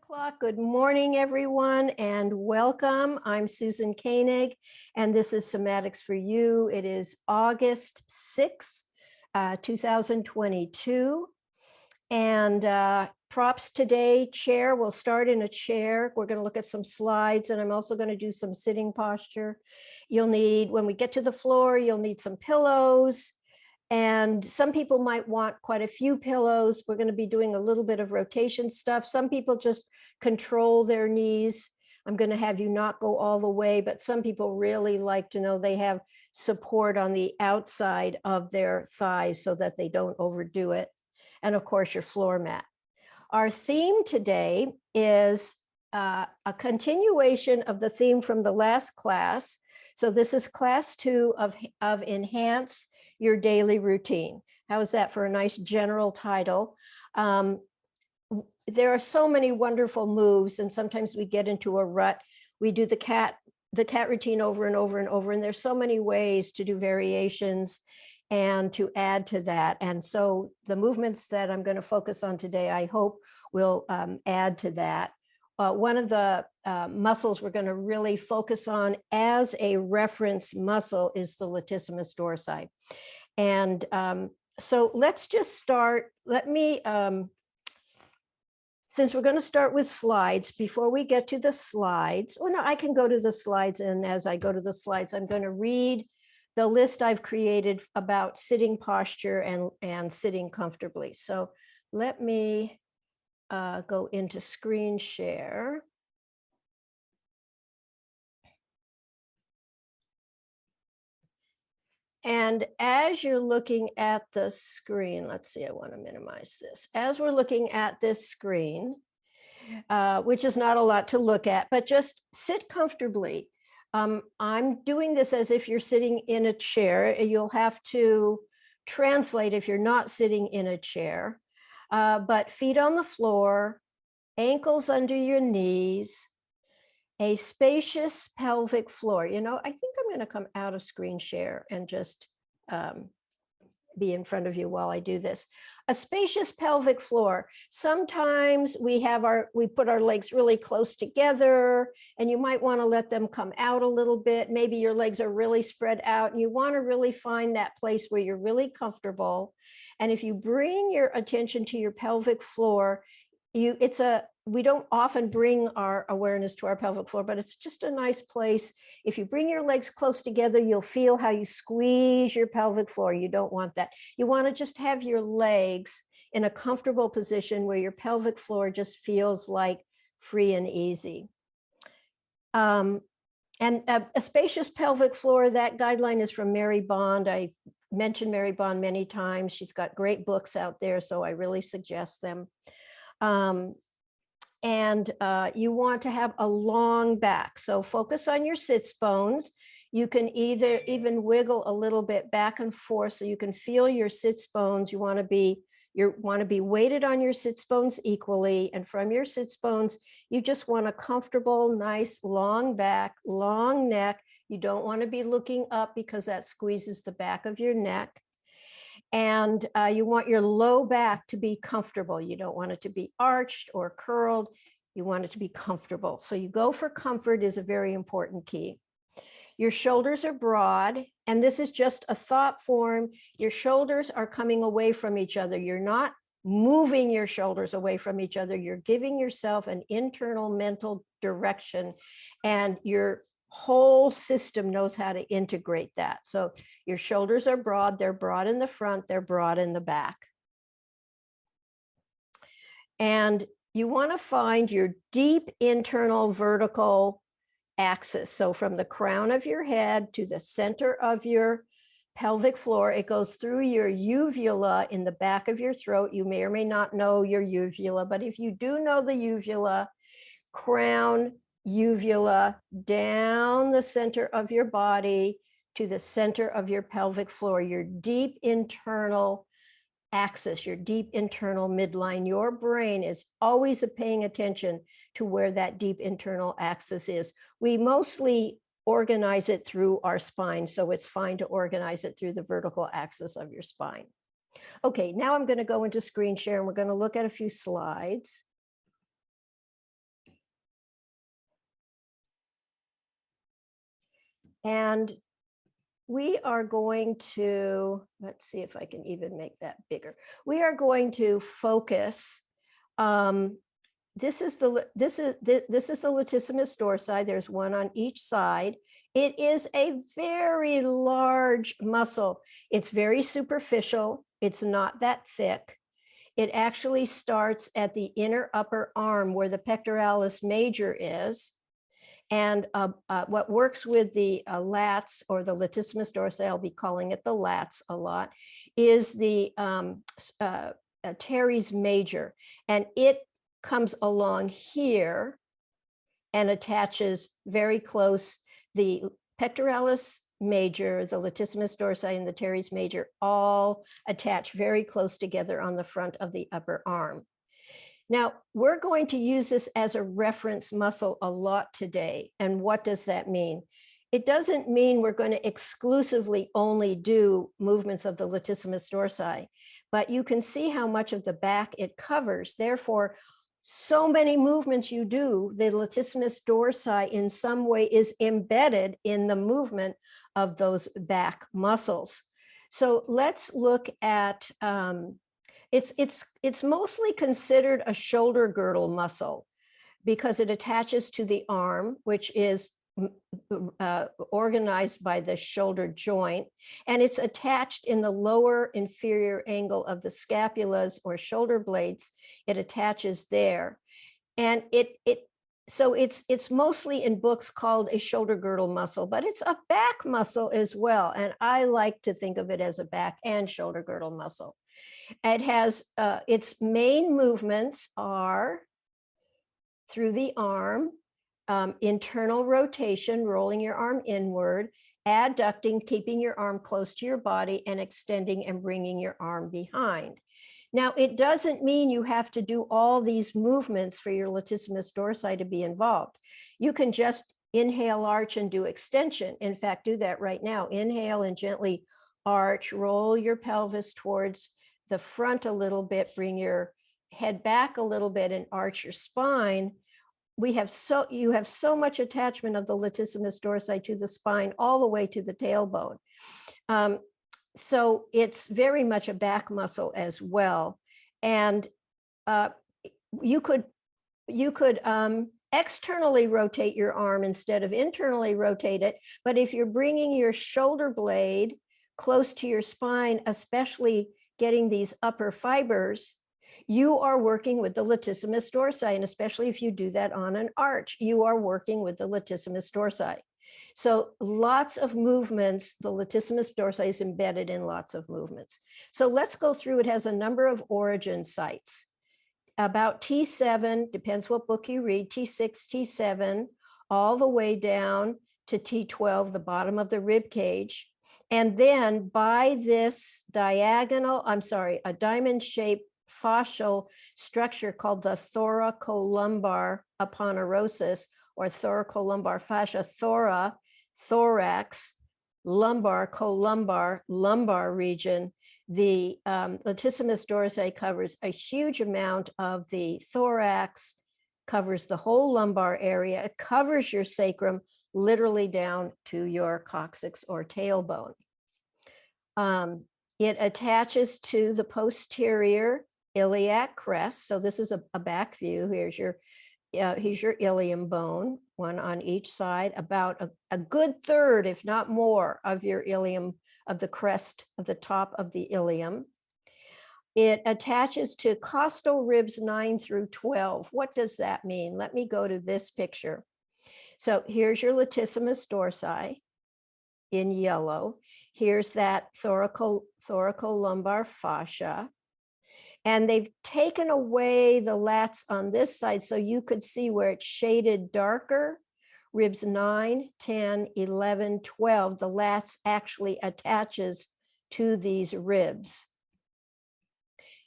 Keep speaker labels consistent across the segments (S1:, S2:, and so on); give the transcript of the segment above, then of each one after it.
S1: o'clock. Good morning, everyone, and welcome. I'm Susan Koenig, and this is Somatics for You. It is August 6th, 2022. And props today, chair. We'll start in a chair. We're going to look at some slides, and I'm also going to do some sitting posture. You'll need, when we get to the floor, you'll need some pillows. And some people might want quite a few pillows. We're going to be doing a little bit of rotation stuff. Some people just control their knees. I'm going to have you not go all the way, but some people really like to know they have support on the outside of their thighs so that they don't overdo it. And of course, your floor mat. Our theme today is a continuation of the theme from the last class. So this is class 2 of Enhance Your Daily Routine. How is that for a nice general title? There are so many wonderful moves, and sometimes we get into a rut. We do the cat routine over and over and over, and there's so many ways to do variations and to add to that. And so the movements that I'm going to focus on today, I hope will add to that. One of the muscles we're going to really focus on as a reference muscle is the latissimus dorsi. And so let's just start. Let me, since we're going to start with slides, before we get to the slides, well, no, I can go to the slides. And as I go to the slides, I'm going to read the list I've created about sitting posture and sitting comfortably. So let me go into screen share. And as you're looking at the screen, let's see, I want to minimize this. As we're looking at this screen, which is not a lot to look at, but just sit comfortably. I'm doing this as if you're sitting in a chair. You'll have to translate if you're not sitting in a chair. But feet on the floor, ankles under your knees, a spacious pelvic floor. You know, I think I'm going to come out of screen share and just be in front of you while I do this. A spacious pelvic floor. Sometimes we put our legs really close together, and you might want to let them come out a little bit. Maybe your legs are really spread out, and you want to really find that place where you're really comfortable. And if you bring your attention to your pelvic floor, we don't often bring our awareness to our pelvic floor, but it's just a nice place. If you bring your legs close together, you'll feel how you squeeze your pelvic floor. You don't want that. You want to just have your legs in a comfortable position where your pelvic floor just feels like free and easy. And a spacious pelvic floor, that guideline is from Mary Bond. I mentioned Mary Bond many times. She's got great books out there, so I really suggest them. You want to have a long back. So focus on your sits bones. You can even wiggle a little bit back and forth so you can feel your sits bones. You want to be weighted on your sits bones equally. And from your sits bones, you just want a comfortable, nice, long back, long neck. You don't want to be looking up because that squeezes the back of your neck. And you want your low back to be comfortable. You don't want it to be arched or curled. You want it to be comfortable. So you go for comfort is a very important key. Your shoulders are broad, and this is just a thought form. Your shoulders are coming away from each other. You're not moving your shoulders away from each other. You're giving yourself an internal mental direction, and your whole system knows how to integrate that. So your shoulders are broad. They're broad in the front. They're broad in the back. And you want to find your deep internal vertical axis. So from the crown of your head to the center of your pelvic floor, it goes through your uvula in the back of your throat. You may or may not know your uvula, but if you do know the uvula, crown, uvula, down the center of your body to the center of your pelvic floor, your deep internal axis, your deep internal midline. Your brain is always paying attention to where that deep internal axis is. We mostly organize it through our spine, so it's fine to organize it through the vertical axis of your spine. Okay, now I'm going to go into screen share, and we're going to look at a few slides. And we are going to, let's see if I can even make that bigger. We are going to focus. This is the latissimus dorsi. There's one on each side. It is a very large muscle. It's very superficial. It's not that thick. It actually starts at the inner upper arm where the pectoralis major is. And what works with the lats, or the latissimus dorsi, I'll be calling it the lats a lot, is the teres major. And it comes along here and attaches very close. The pectoralis major, the latissimus dorsi, and the teres major all attach very close together on the front of the upper arm. Now, we're going to use this as a reference muscle a lot today. And what does that mean? It doesn't mean we're going to exclusively only do movements of the latissimus dorsi, but you can see how much of the back it covers. Therefore, so many movements you do, the latissimus dorsi in some way is embedded in the movement of those back muscles. So let's look at, it's mostly considered a shoulder girdle muscle because it attaches to the arm, which is organized by the shoulder joint, and it's attached in the lower inferior angle of the scapulas or shoulder blades. It attaches there, and so it's mostly in books called a shoulder girdle muscle, but it's a back muscle as well, and I like to think of it as a back and shoulder girdle muscle. It has its main movements are through the arm, internal rotation, rolling your arm inward, adducting, keeping your arm close to your body, and extending and bringing your arm behind. Now, it doesn't mean you have to do all these movements for your latissimus dorsi to be involved. You can just inhale, arch, and do extension. In fact, do that right now. Inhale and gently arch, roll your pelvis towards the front a little bit, bring your head back a little bit, and arch your spine. You have so much attachment of the latissimus dorsi to the spine all the way to the tailbone. So it's very much a back muscle as well. And you could externally rotate your arm instead of internally rotate it. But if you're bringing your shoulder blade close to your spine, especially getting these upper fibers, you are working with the latissimus dorsi, and especially if you do that on an arch, you are working with the latissimus dorsi. So lots of movements, the latissimus dorsi is embedded in lots of movements. So let's go through. It has a number of origin sites. About T7, depends what book you read, T6, T7, all the way down to T12, the bottom of the rib cage. And then by this a diamond-shaped fascial structure called the thoracolumbar aponeurosis, or thoracolumbar fascia, thorax, lumbar, columbar, lumbar region. The latissimus dorsi covers a huge amount of the thorax, covers the whole lumbar area. It covers your sacrum literally down to your coccyx or tailbone. It attaches to the posterior iliac crest. So this is a back view. Here's your ilium bone, one on each side, about a good third, if not more, of your ilium, of the crest of the top of the ilium. It attaches to costal ribs 9 through 12. What does that mean? Let me go to this picture. So here's your latissimus dorsi in yellow. Here's that thoracolumbar fascia. And they've taken away the lats on this side so you could see where it's shaded darker. Ribs 9, 10, 11, 12, the lats actually attaches to these ribs.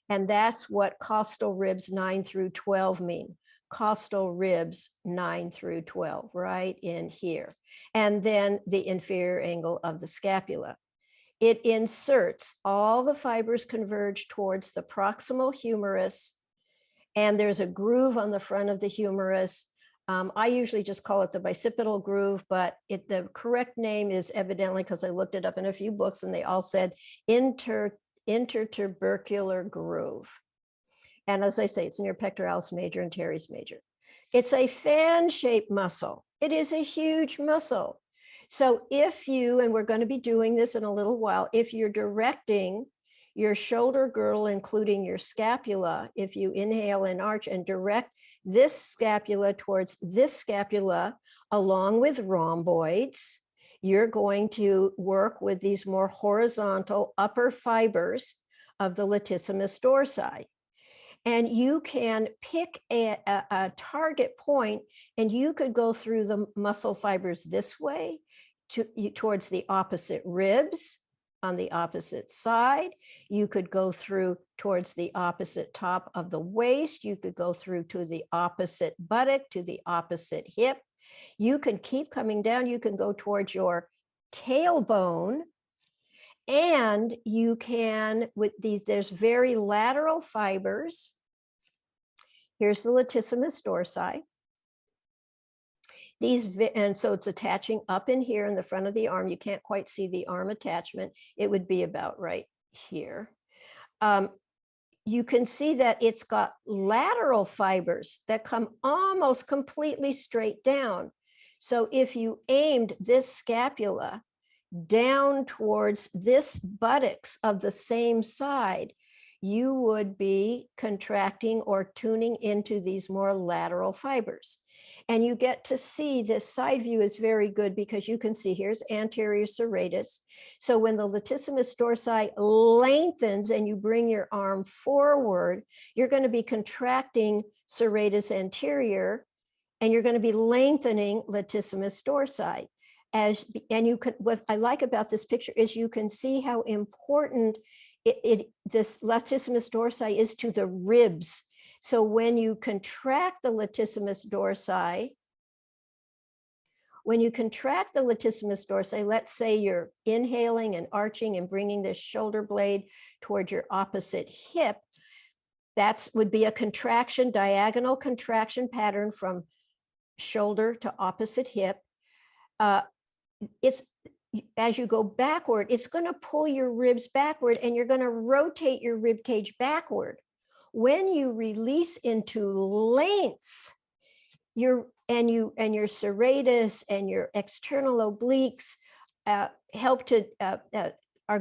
S1: And that's what costal ribs 9 through 12 mean. Costal ribs 9 through 12, right in here. And then the inferior angle of the scapula. It inserts, all the fibers converge towards the proximal humerus, and there's a groove on the front of the humerus I usually just call it the bicipital groove, but the correct name is evidently, because I looked it up in a few books and they all said intertubercular groove. And as I say, it's near pectoralis major and teres major. It's a fan-shaped muscle. It is a huge muscle. So if you, and we're going to be doing this in a little while, if you're directing your shoulder girdle, including your scapula, if you inhale and arch and direct this scapula towards this scapula, along with rhomboids, you're going to work with these more horizontal upper fibers of the latissimus dorsi. And you can pick a target point, and you could go through the muscle fibers this way towards the opposite ribs on the opposite side. You could go through towards the opposite top of the waist. You could go through to the opposite buttock, to the opposite hip. You can keep coming down. You can go towards your tailbone. And you can, with these, there's very lateral fibers. Here's the latissimus dorsi. And so it's attaching up in here in the front of the arm. You can't quite see the arm attachment. It would be about right here. You can see that it's got lateral fibers that come almost completely straight down. So if you aimed this scapula down towards this buttocks of the same side, you would be contracting or tuning into these more lateral fibers. And you get to see this side view is very good because you can see here's anterior serratus. So when the latissimus dorsi lengthens and you bring your arm forward, you're going to be contracting serratus anterior, and you're going to be lengthening latissimus dorsi. And you could, what I like about this picture is you can see how important this latissimus dorsi is to the ribs. So when you contract the latissimus dorsi, let's say you're inhaling and arching and bringing this shoulder blade towards your opposite hip, that would be a contraction, diagonal contraction pattern from shoulder to opposite hip. As you go backward, it's going to pull your ribs backward, and you're going to rotate your rib cage backward. When you release into length, your serratus and your external obliques are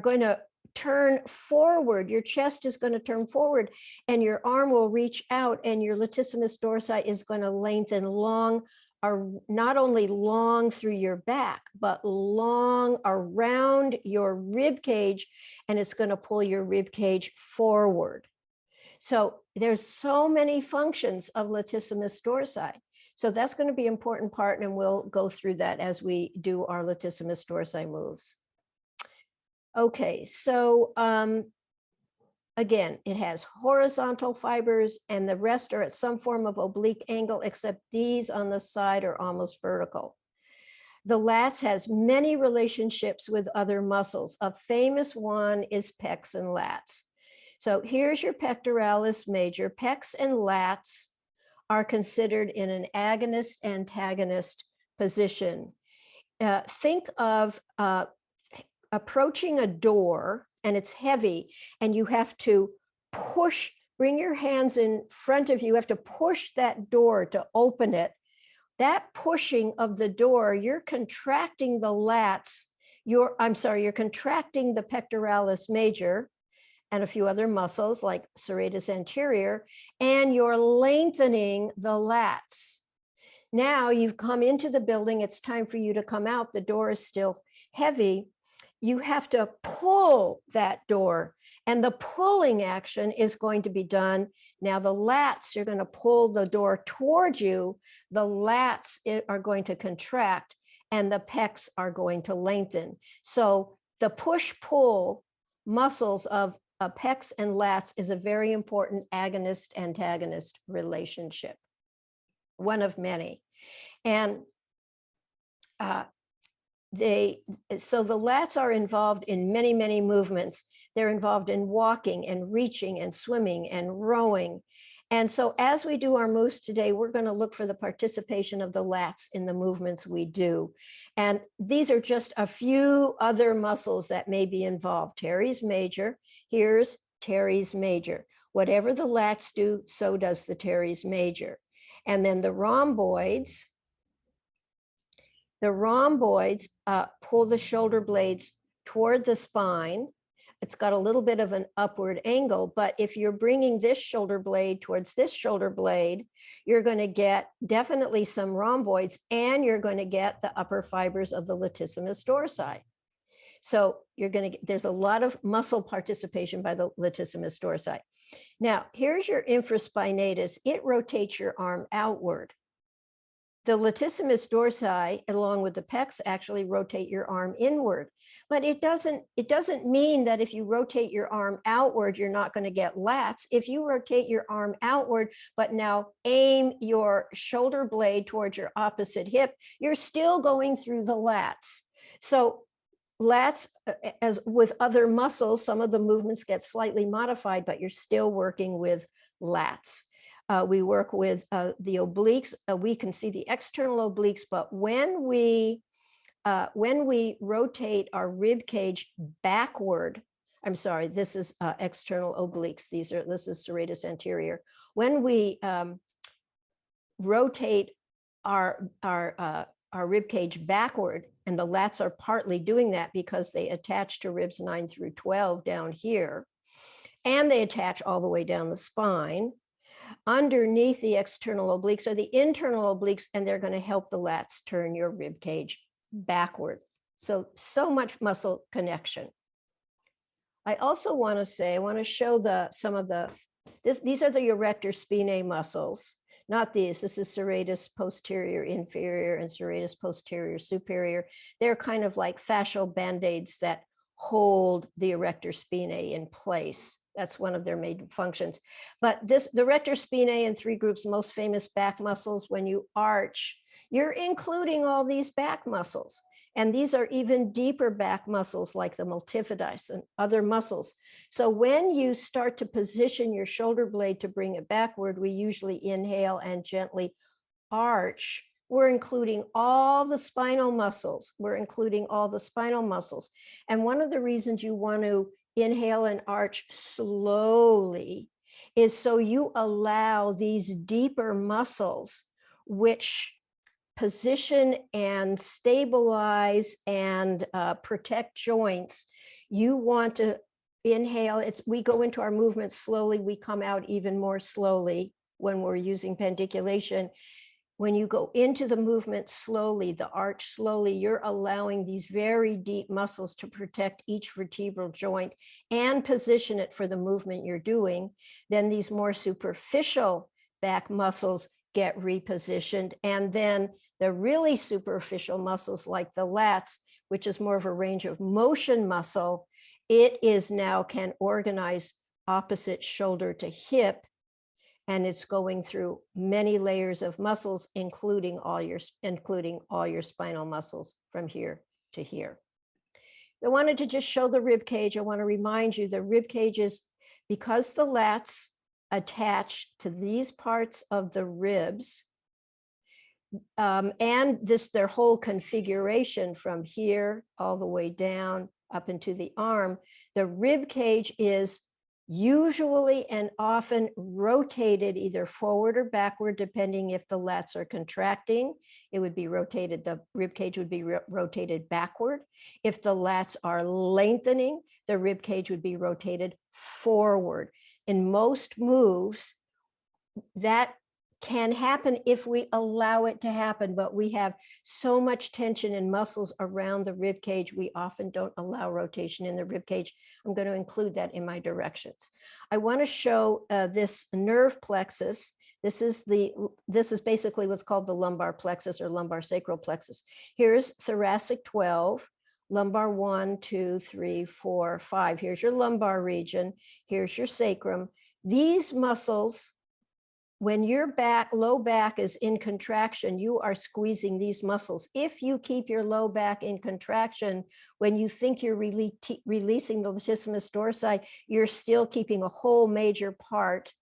S1: going to turn forward. Your chest is going to turn forward, and your arm will reach out, and your latissimus dorsi is going to lengthen long, are not only long through your back, but long around your rib cage, and it's going to pull your rib cage forward. So there's so many functions of latissimus dorsi. So that's going to be an important part, and we'll go through that as we do our latissimus dorsi moves. Okay, so again, it has horizontal fibers, and the rest are at some form of oblique angle, except these on the side are almost vertical. The lats has many relationships with other muscles. A famous one is pecs and lats. So here's your pectoralis major. Pecs and lats are considered in an agonist-antagonist position. Think of approaching a door, and it's heavy, and you have to push, bring your hands in front of you, you have to push that door to open it. That pushing of the door, you're contracting the lats, you're contracting the pectoralis major and a few other muscles like serratus anterior, and you're lengthening the lats. Now you've come into the building, it's time for you to come out, the door is still heavy. You have to pull that door, and the pulling action is going to be done. Now the lats, you're going to pull the door towards you, the lats are going to contract, and the pecs are going to lengthen. So the push-pull muscles of pecs and lats is a very important agonist-antagonist relationship, one of many. And so the lats are involved in many, many movements. They're involved in walking and reaching and swimming and rowing. And so as we do our moves today, we're going to look for the participation of the lats in the movements we do. And these are just a few other muscles that may be involved. Teres major, here's teres major. Whatever the lats do, so does the teres major. And then the rhomboids pull the shoulder blades toward the spine. It's got a little bit of an upward angle, but if you're bringing this shoulder blade towards this shoulder blade, you're going to get definitely some rhomboids, and you're going to get the upper fibers of the latissimus dorsi. So you're going to get, there's a lot of muscle participation by the latissimus dorsi. Now, here's your infraspinatus. It rotates your arm outward. The latissimus dorsi, along with the pecs, actually rotate your arm inward. But it doesn't mean that if you rotate your arm outward, you're not going to get lats. If you rotate your arm outward, but now aim your shoulder blade towards your opposite hip, you're still going through the lats. So lats, as with other muscles, some of the movements get slightly modified, but you're still working with lats. We work with the obliques. We can see the external obliques, but when we rotate our rib cage backward, I'm sorry, this is external obliques. This is serratus anterior. When we rotate our rib cage backward, and the lats are partly doing that because they attach to ribs 9 through 12 down here, and they attach all the way down the spine. Underneath the external obliques are the internal obliques, and they're going to help the lats turn your rib cage backward. So much muscle connection. I also want to say, I want to show these are the erector spinae muscles, not these. This is serratus posterior inferior and serratus posterior superior. They're kind of like fascial band-aids that hold the erector spinae in place. That's one of their main functions. But the erector spinae in 3 groups, most famous back muscles, when you arch, you're including all these back muscles. And these are even deeper back muscles like the multifidus and other muscles. So when you start to position your shoulder blade to bring it backward, we usually inhale and gently arch. We're including all the spinal muscles. And one of the reasons you want to inhale and arch slowly is so you allow these deeper muscles, which position and stabilize and protect joints. You want to inhale. We go into our movement slowly. We come out even more slowly when we're using pendiculation. When you go into the movement slowly, the arch slowly, you're allowing these very deep muscles to protect each vertebral joint and position it for the movement you're doing. Then these more superficial back muscles get repositioned. And then the really superficial muscles like the lats, which is more of a range of motion muscle, it is now can organize opposite shoulder to hip. And it's going through many layers of muscles, including all your spinal muscles from here to here. I wanted to just show the rib cage. I want to remind you the rib cage is, because the lats attach to these parts of the ribs, and their whole configuration from here all the way down up into the arm, the rib cage is usually and often rotated either forward or backward, depending if the lats are contracting. It would be rotated, the rib cage would be rotated backward. If the lats are lengthening, the rib cage would be rotated forward. In most moves, that can happen if we allow it to happen, but we have so much tension and muscles around the rib cage, we often don't allow rotation in the rib cage. I'm going to include that in my directions. I want to show this nerve plexus. This is basically what's called the lumbar plexus or lumbar sacral plexus. Here's thoracic 12, lumbar 1, 2, 3, 4, 5. Here's your lumbar region. Here's your sacrum. These muscles, when your low back is in contraction, you are squeezing these muscles. If you keep your low back in contraction, when you think you're releasing the latissimus dorsi, you're still keeping a whole major part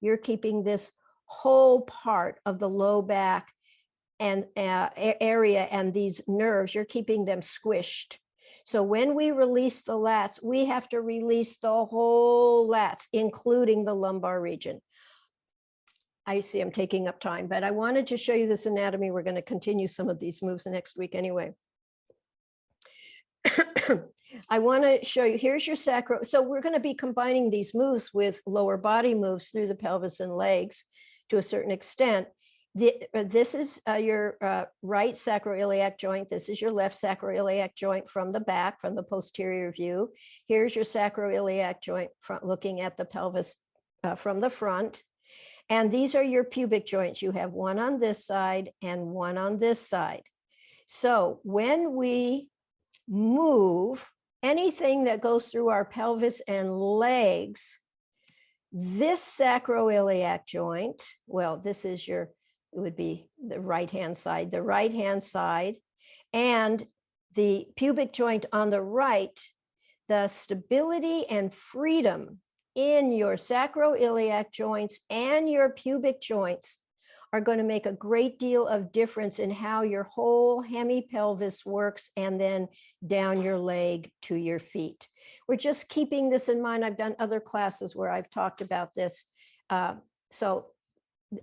S1: you're keeping this whole part of the low back and area and these nerves, you're keeping them squished. So when we release the lats, we have to release the whole lats, including the lumbar region. I see I'm taking up time, but I wanted to show you this anatomy. We're going to continue some of these moves next week anyway. I want to show you, here's your sacro. So we're going to be combining these moves with lower body moves through the pelvis and legs to a certain extent. This is your right sacroiliac joint. This is your left sacroiliac joint from the back, from the posterior view. Here's your sacroiliac joint looking at the pelvis from the front. And these are your pubic joints. You have one on this side and one on this side. So when we move anything that goes through our pelvis and legs, this sacroiliac joint, well, this is your, it would be the right-hand side, and the pubic joint on the right, the stability and freedom in your sacroiliac joints and your pubic joints are going to make a great deal of difference in how your whole hemi-pelvis works, and then down your leg to your feet. We're just keeping this in mind. I've done other classes where I've talked about this. So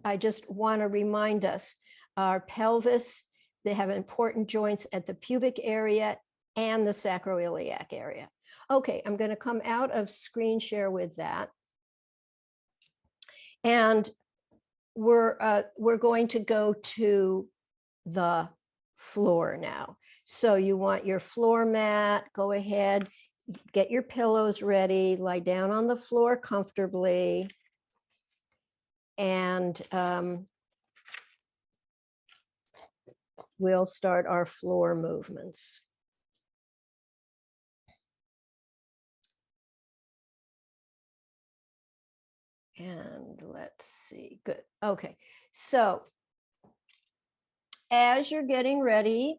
S1: I just want to remind us, our pelvis, they have important joints at the pubic area and the sacroiliac area. Okay, I'm going to come out of screen share with that. And we're going to go to the floor now. So you want your floor mat, go ahead, get your pillows ready, lie down on the floor comfortably. And we'll start our floor movements. And let's see, good. Okay, so as you're getting ready,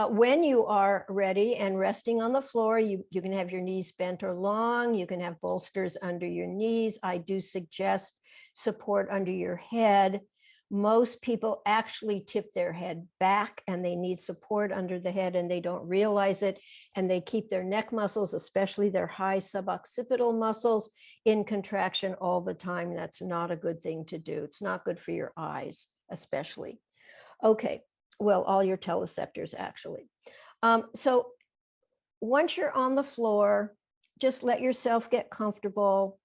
S1: when you are ready and resting on the floor, you can have your knees bent or long, you can have bolsters under your knees. I do suggest support under your head. Most people actually tip their head back and they need support under the head and they don't realize it. And they keep their neck muscles, especially their high suboccipital muscles, in contraction all the time. That's not a good thing to do. It's not good for your eyes, especially. Okay, well, all your teleceptors actually. So once you're on the floor, just let yourself get comfortable.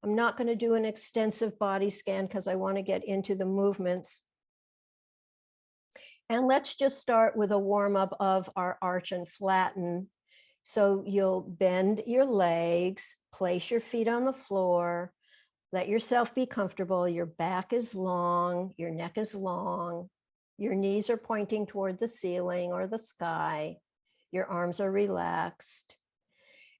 S1: I'm not going to do an extensive body scan because I want to get into the movements. And let's just start with a warm up of our arch and flatten. So you'll bend your legs, place your feet on the floor, let yourself be comfortable. Your back is long, your neck is long, your knees are pointing toward the ceiling or the sky, your arms are relaxed.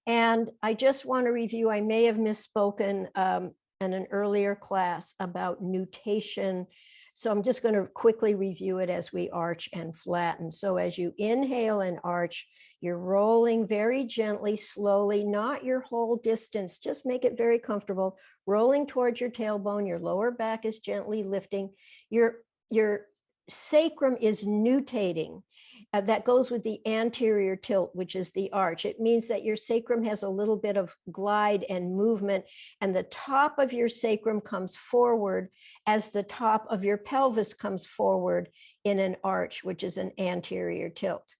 S1: And I just want to review, I may have misspoken in an earlier class about nutation. So I'm just going to quickly review it as we arch and flatten. So as you inhale and arch, you're rolling very gently, slowly, not your whole distance, just make it very comfortable, rolling towards your tailbone, your lower back is gently lifting, your sacrum is nutating. That goes with the anterior tilt, which is the arch. It means that your sacrum has a little bit of glide and movement, and the top of your sacrum comes forward as the top of your pelvis comes forward in an arch, which is an anterior tilt.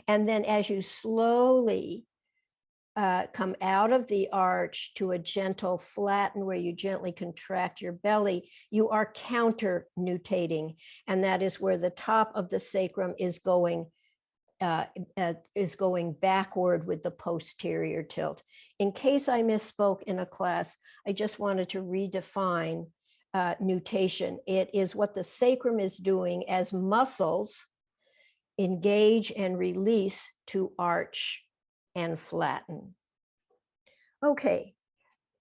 S1: And then as you slowly come out of the arch to a gentle flatten where you gently contract your belly, you are counter nutating. And that is where the top of the sacrum is going backward with the posterior tilt. In case I misspoke in a class, I just wanted to redefine nutation. It is what the sacrum is doing as muscles engage and release to arch and flatten. Okay,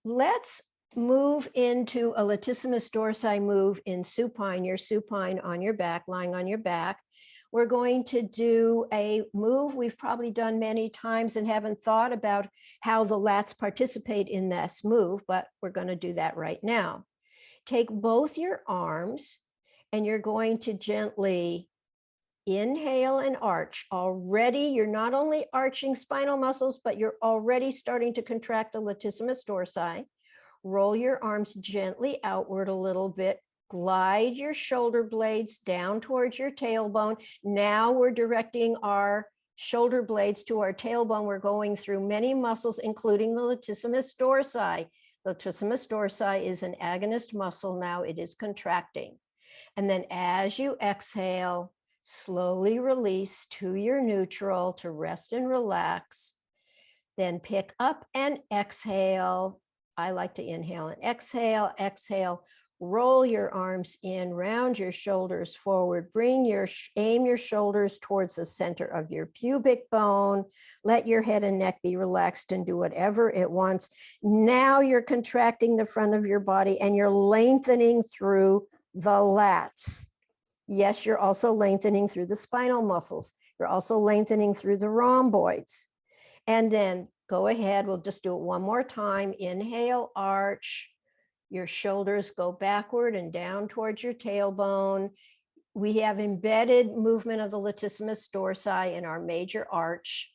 S1: let's move into a latissimus dorsi move in supine. You're supine on your back, lying on your back. We're going to do a move we've probably done many times and haven't thought about how the lats participate in this move, but we're going to do that right now. take both your arms and you're going to gently inhale and arch. Already, you're not only arching spinal muscles, but you're already starting to contract the latissimus dorsi. Roll your arms gently outward a little bit. Glide your shoulder blades down towards your tailbone. Now we're directing our shoulder blades to our tailbone. We're going through many muscles, including the latissimus dorsi. Latissimus dorsi is an agonist muscle now. It is contracting. And then as you exhale, slowly release to your neutral to rest and relax. Then pick up and exhale. I like to inhale and exhale, exhale. Roll your arms in, round your shoulders forward, aim your shoulders towards the center of your pubic bone. Let your head and neck be relaxed and do whatever it wants. Now you're contracting the front of your body and you're lengthening through the lats. Yes, you're also lengthening through the spinal muscles. You're also lengthening through the rhomboids. And then go ahead, we'll just do it one more time. Inhale, arch. Your shoulders go backward and down towards your tailbone. We have embedded movement of the latissimus dorsi in our major arch.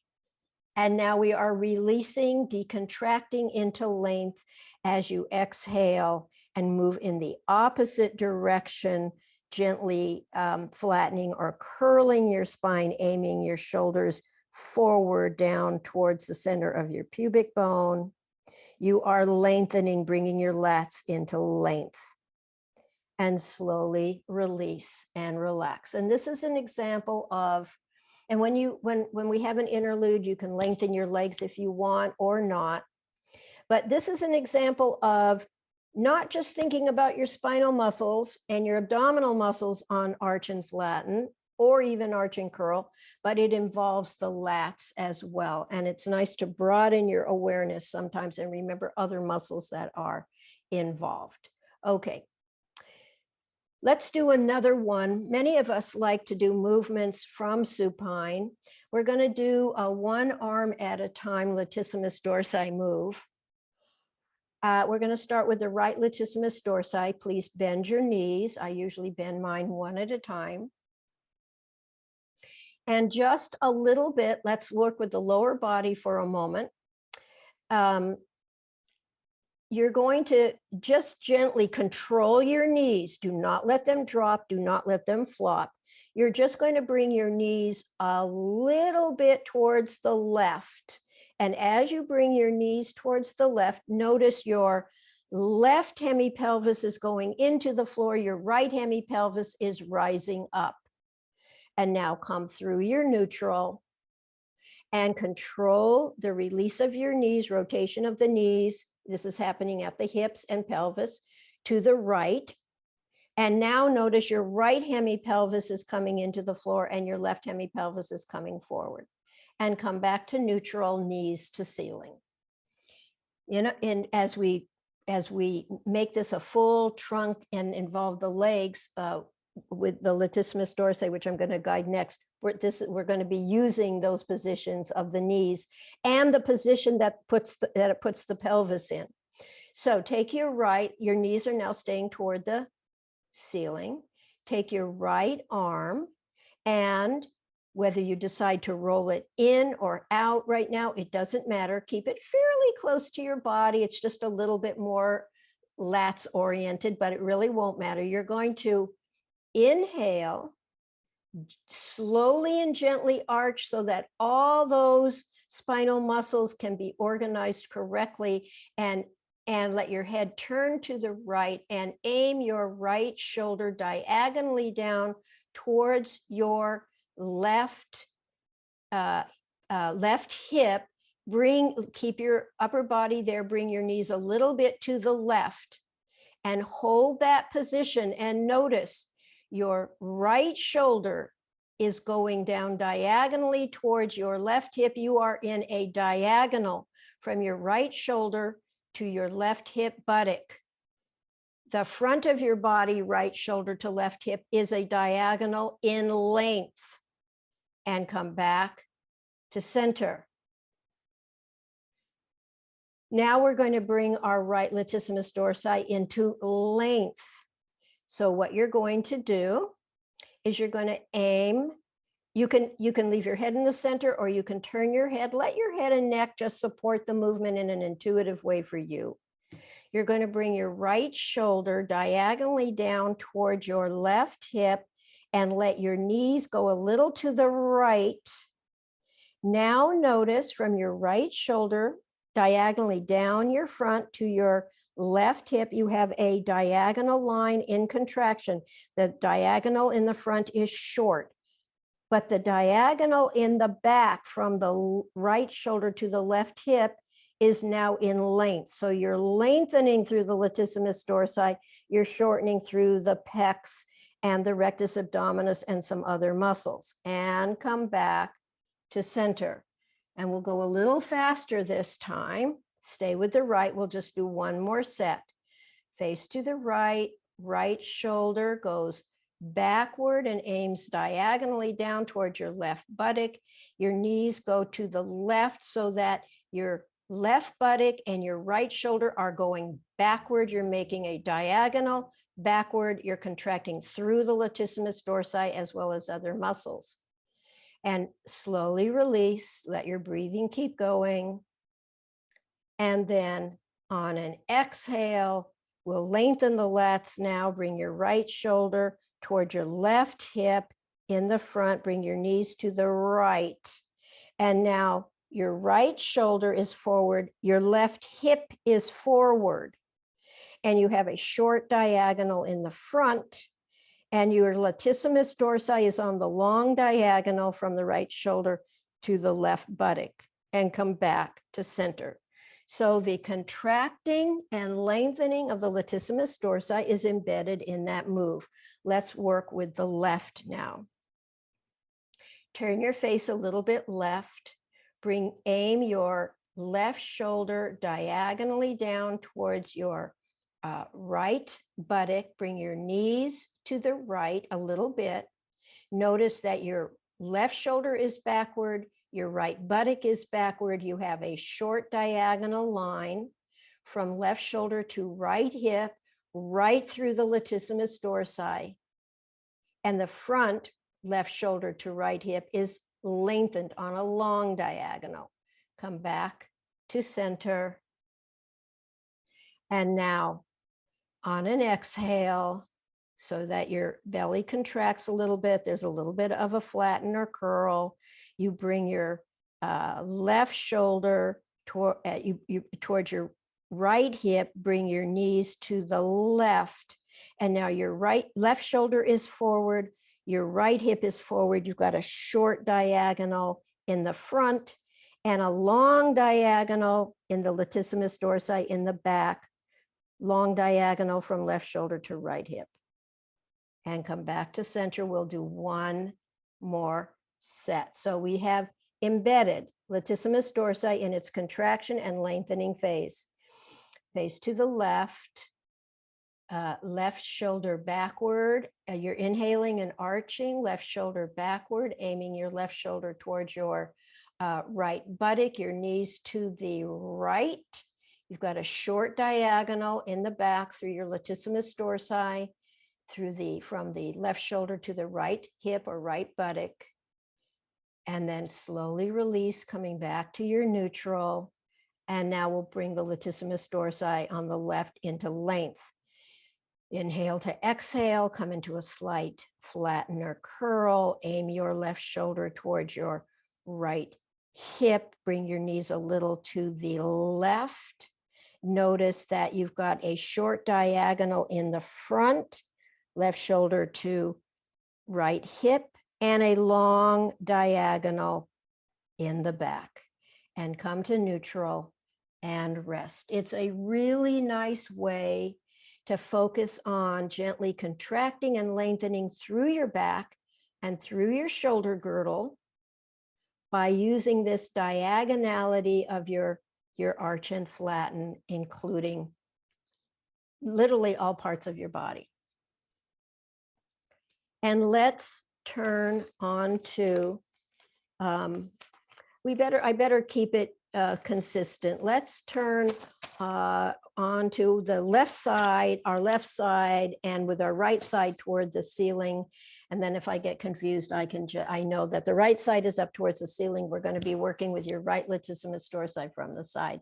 S1: And now we are releasing, decontracting into length as you exhale and move in the opposite direction, gently flattening or curling your spine, aiming your shoulders forward down towards the center of your pubic bone. You are lengthening, bringing your lats into length. And slowly release and relax. And this is an example of, and when we have an interlude, you can lengthen your legs if you want or not. But this is an example of not just thinking about your spinal muscles and your abdominal muscles on arch and flatten, or even arch and curl, but it involves the lats as well. And it's nice to broaden your awareness sometimes and remember other muscles that are involved. Okay, let's do another one. Many of us like to do movements from supine. We're going to do a one arm at a time latissimus dorsi move. We're going to start with the right latissimus dorsi. Please bend your knees. I usually bend mine one at a time. And just a little bit, let's work with the lower body for a moment. You're going to just gently control your knees. Do not let them drop. Do not let them flop. You're just going to bring your knees a little bit towards the left. And as you bring your knees towards the left, notice your left hemipelvis is going into the floor. Your right hemipelvis is rising up. And now come through your neutral and control the release of your knees, rotation of the knees. This is happening at the hips and pelvis to the right. And now notice your right hemipelvis is coming into the floor and your left hemipelvis is coming forward. And come back to neutral, knees to ceiling. You know, and as we make this a full trunk and involve the legs, with the latissimus dorsi, which I'm going to guide next, we're going to be using those positions of the knees and the position that it puts the pelvis in. So take your knees are now staying toward the ceiling. Take your right arm, and whether you decide to roll it in or out right now, it doesn't matter. Keep it fairly close to your body. It's just a little bit more lats oriented, but it really won't matter. You're going to inhale, slowly and gently arch so that all those spinal muscles can be organized correctly, and let your head turn to the right and aim your right shoulder diagonally down towards your left hip. Keep your upper body there, bring your knees a little bit to the left and hold that position, and notice your right shoulder is going down diagonally towards your left hip. You are in a diagonal from your right shoulder to your left hip buttock. The front of your body, right shoulder to left hip, is a diagonal in length. And come back to center. Now we're going to bring our right latissimus dorsi into length. So what you're going to do is you're going to aim. You can leave your head in the center, or you can turn your head. Let your head and neck just support the movement in an intuitive way for you. You're going to bring your right shoulder diagonally down towards your left hip and let your knees go a little to the right. Now notice from your right shoulder diagonally down your front to your left hip, you have a diagonal line in contraction. The diagonal in the front is short, but the diagonal in the back from the right shoulder to the left hip is now in length. So you're lengthening through the latissimus dorsi, you're shortening through the pecs and the rectus abdominis and some other muscles. And come back to center. And we'll go a little faster this time. Stay with the right. We'll just do one more set. Face to the right, right shoulder goes backward and aims diagonally down towards your left buttock. Your knees go to the left so that your left buttock and your right shoulder are going backward. You're making a diagonal backward. You're contracting through the latissimus dorsi as well as other muscles. And slowly release, let your breathing keep going. And then on an exhale, we'll lengthen the lats now. Bring your right shoulder toward your left hip in the front. Bring your knees to the right. And now your right shoulder is forward. Your left hip is forward. And you have a short diagonal in the front. And your latissimus dorsi is on the long diagonal from the right shoulder to the left buttock, and come back to center. So the contracting and lengthening of the latissimus dorsi is embedded in that move. Let's work with the left now. Turn your face a little bit left. Aim your left shoulder diagonally down towards your right buttock. Bring your knees to the right a little bit. Notice that your left shoulder is backward, your right buttock is backward. You have a short diagonal line from left shoulder to right hip, right through the latissimus dorsi. And the front left shoulder to right hip is lengthened on a long diagonal. Come back to center. And now on an exhale, so that your belly contracts a little bit, there's a little bit of a flatten or curl. You bring your left shoulder towards your right hip, bring your knees to the left. And now your left shoulder is forward, your right hip is forward. You've got a short diagonal in the front and a long diagonal in the latissimus dorsi in the back. Long diagonal from left shoulder to right hip. And come back to center. We'll do one more set. So we have embedded latissimus dorsi in its contraction and lengthening phase. Face to the left, left shoulder backward. You're inhaling and arching, left shoulder backward, aiming your left shoulder towards your right buttock, your knees to the right. You've got a short diagonal in the back through your latissimus dorsi, from the left shoulder to the right hip or right buttock. And then slowly release, coming back to your neutral. And now we'll bring the latissimus dorsi on the left into length. Inhale to exhale, come into a slight flatten or curl. Aim your left shoulder towards your right hip. Bring your knees a little to the left. Notice that you've got a short diagonal in the front, left shoulder to right hip, and a long diagonal in the back. And come to neutral and rest. It's a really nice way to focus on gently contracting and lengthening through your back and through your shoulder girdle by using this diagonality of your arch and flatten, including literally all parts of your body. And let's turn on to, I better keep it consistent. Let's turn onto the left side, our left side, and with our right side toward the ceiling. And then if I get confused, I know that the right side is up towards the ceiling. We're going to be working with your right latissimus dorsi from the side.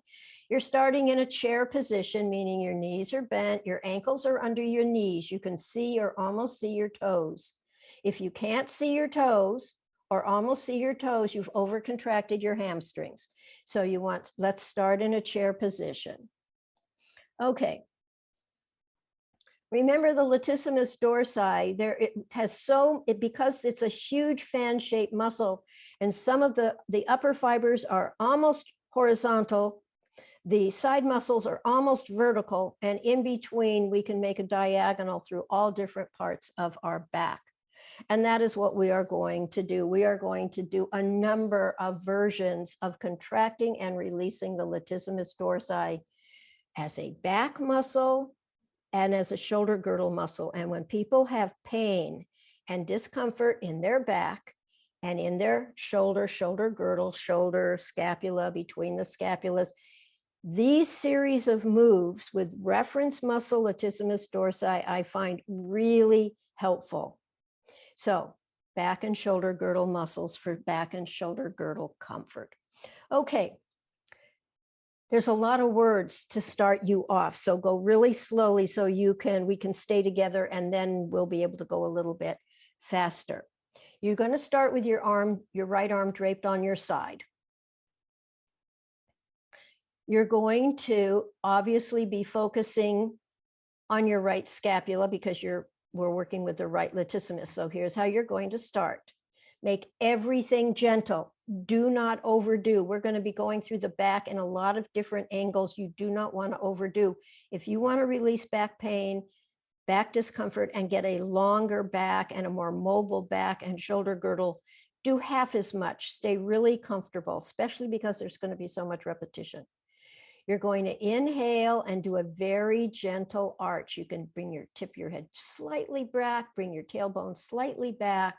S1: You're starting in a chair position, meaning your knees are bent, your ankles are under your knees. You can see or almost see your toes. If you can't see your toes or almost see your toes, you've overcontracted your hamstrings. So let's start in a chair position. Okay. Remember the latissimus dorsi, because it's a huge fan-shaped muscle, and some of the upper fibers are almost horizontal, the side muscles are almost vertical, and in between we can make a diagonal through all different parts of our back. And that is what we are going to do. We are going to do a number of versions of contracting and releasing the latissimus dorsi as a back muscle and as a shoulder girdle muscle. And when people have pain and discomfort in their back and in their shoulder girdle, shoulder, scapula, between the scapulas, these series of moves with reference muscle latissimus dorsi, I find really helpful. So back and shoulder girdle muscles for back and shoulder girdle comfort. Okay. There's a lot of words to start you off. So go really slowly so we can stay together, and then we'll be able to go a little bit faster. You're going to start with your right arm draped on your side. You're going to obviously be focusing on your right scapula because we're working with the right latissimus. So here's how you're going to start. Make everything gentle. Do not overdo. We're going to be going through the back in a lot of different angles. You do not want to overdo. If you want to release back pain, back discomfort, and get a longer back and a more mobile back and shoulder girdle, do half as much. Stay really comfortable, especially because there's going to be so much repetition. You're going to inhale and do a very gentle arch. You can tip your head slightly back, bring your tailbone slightly back,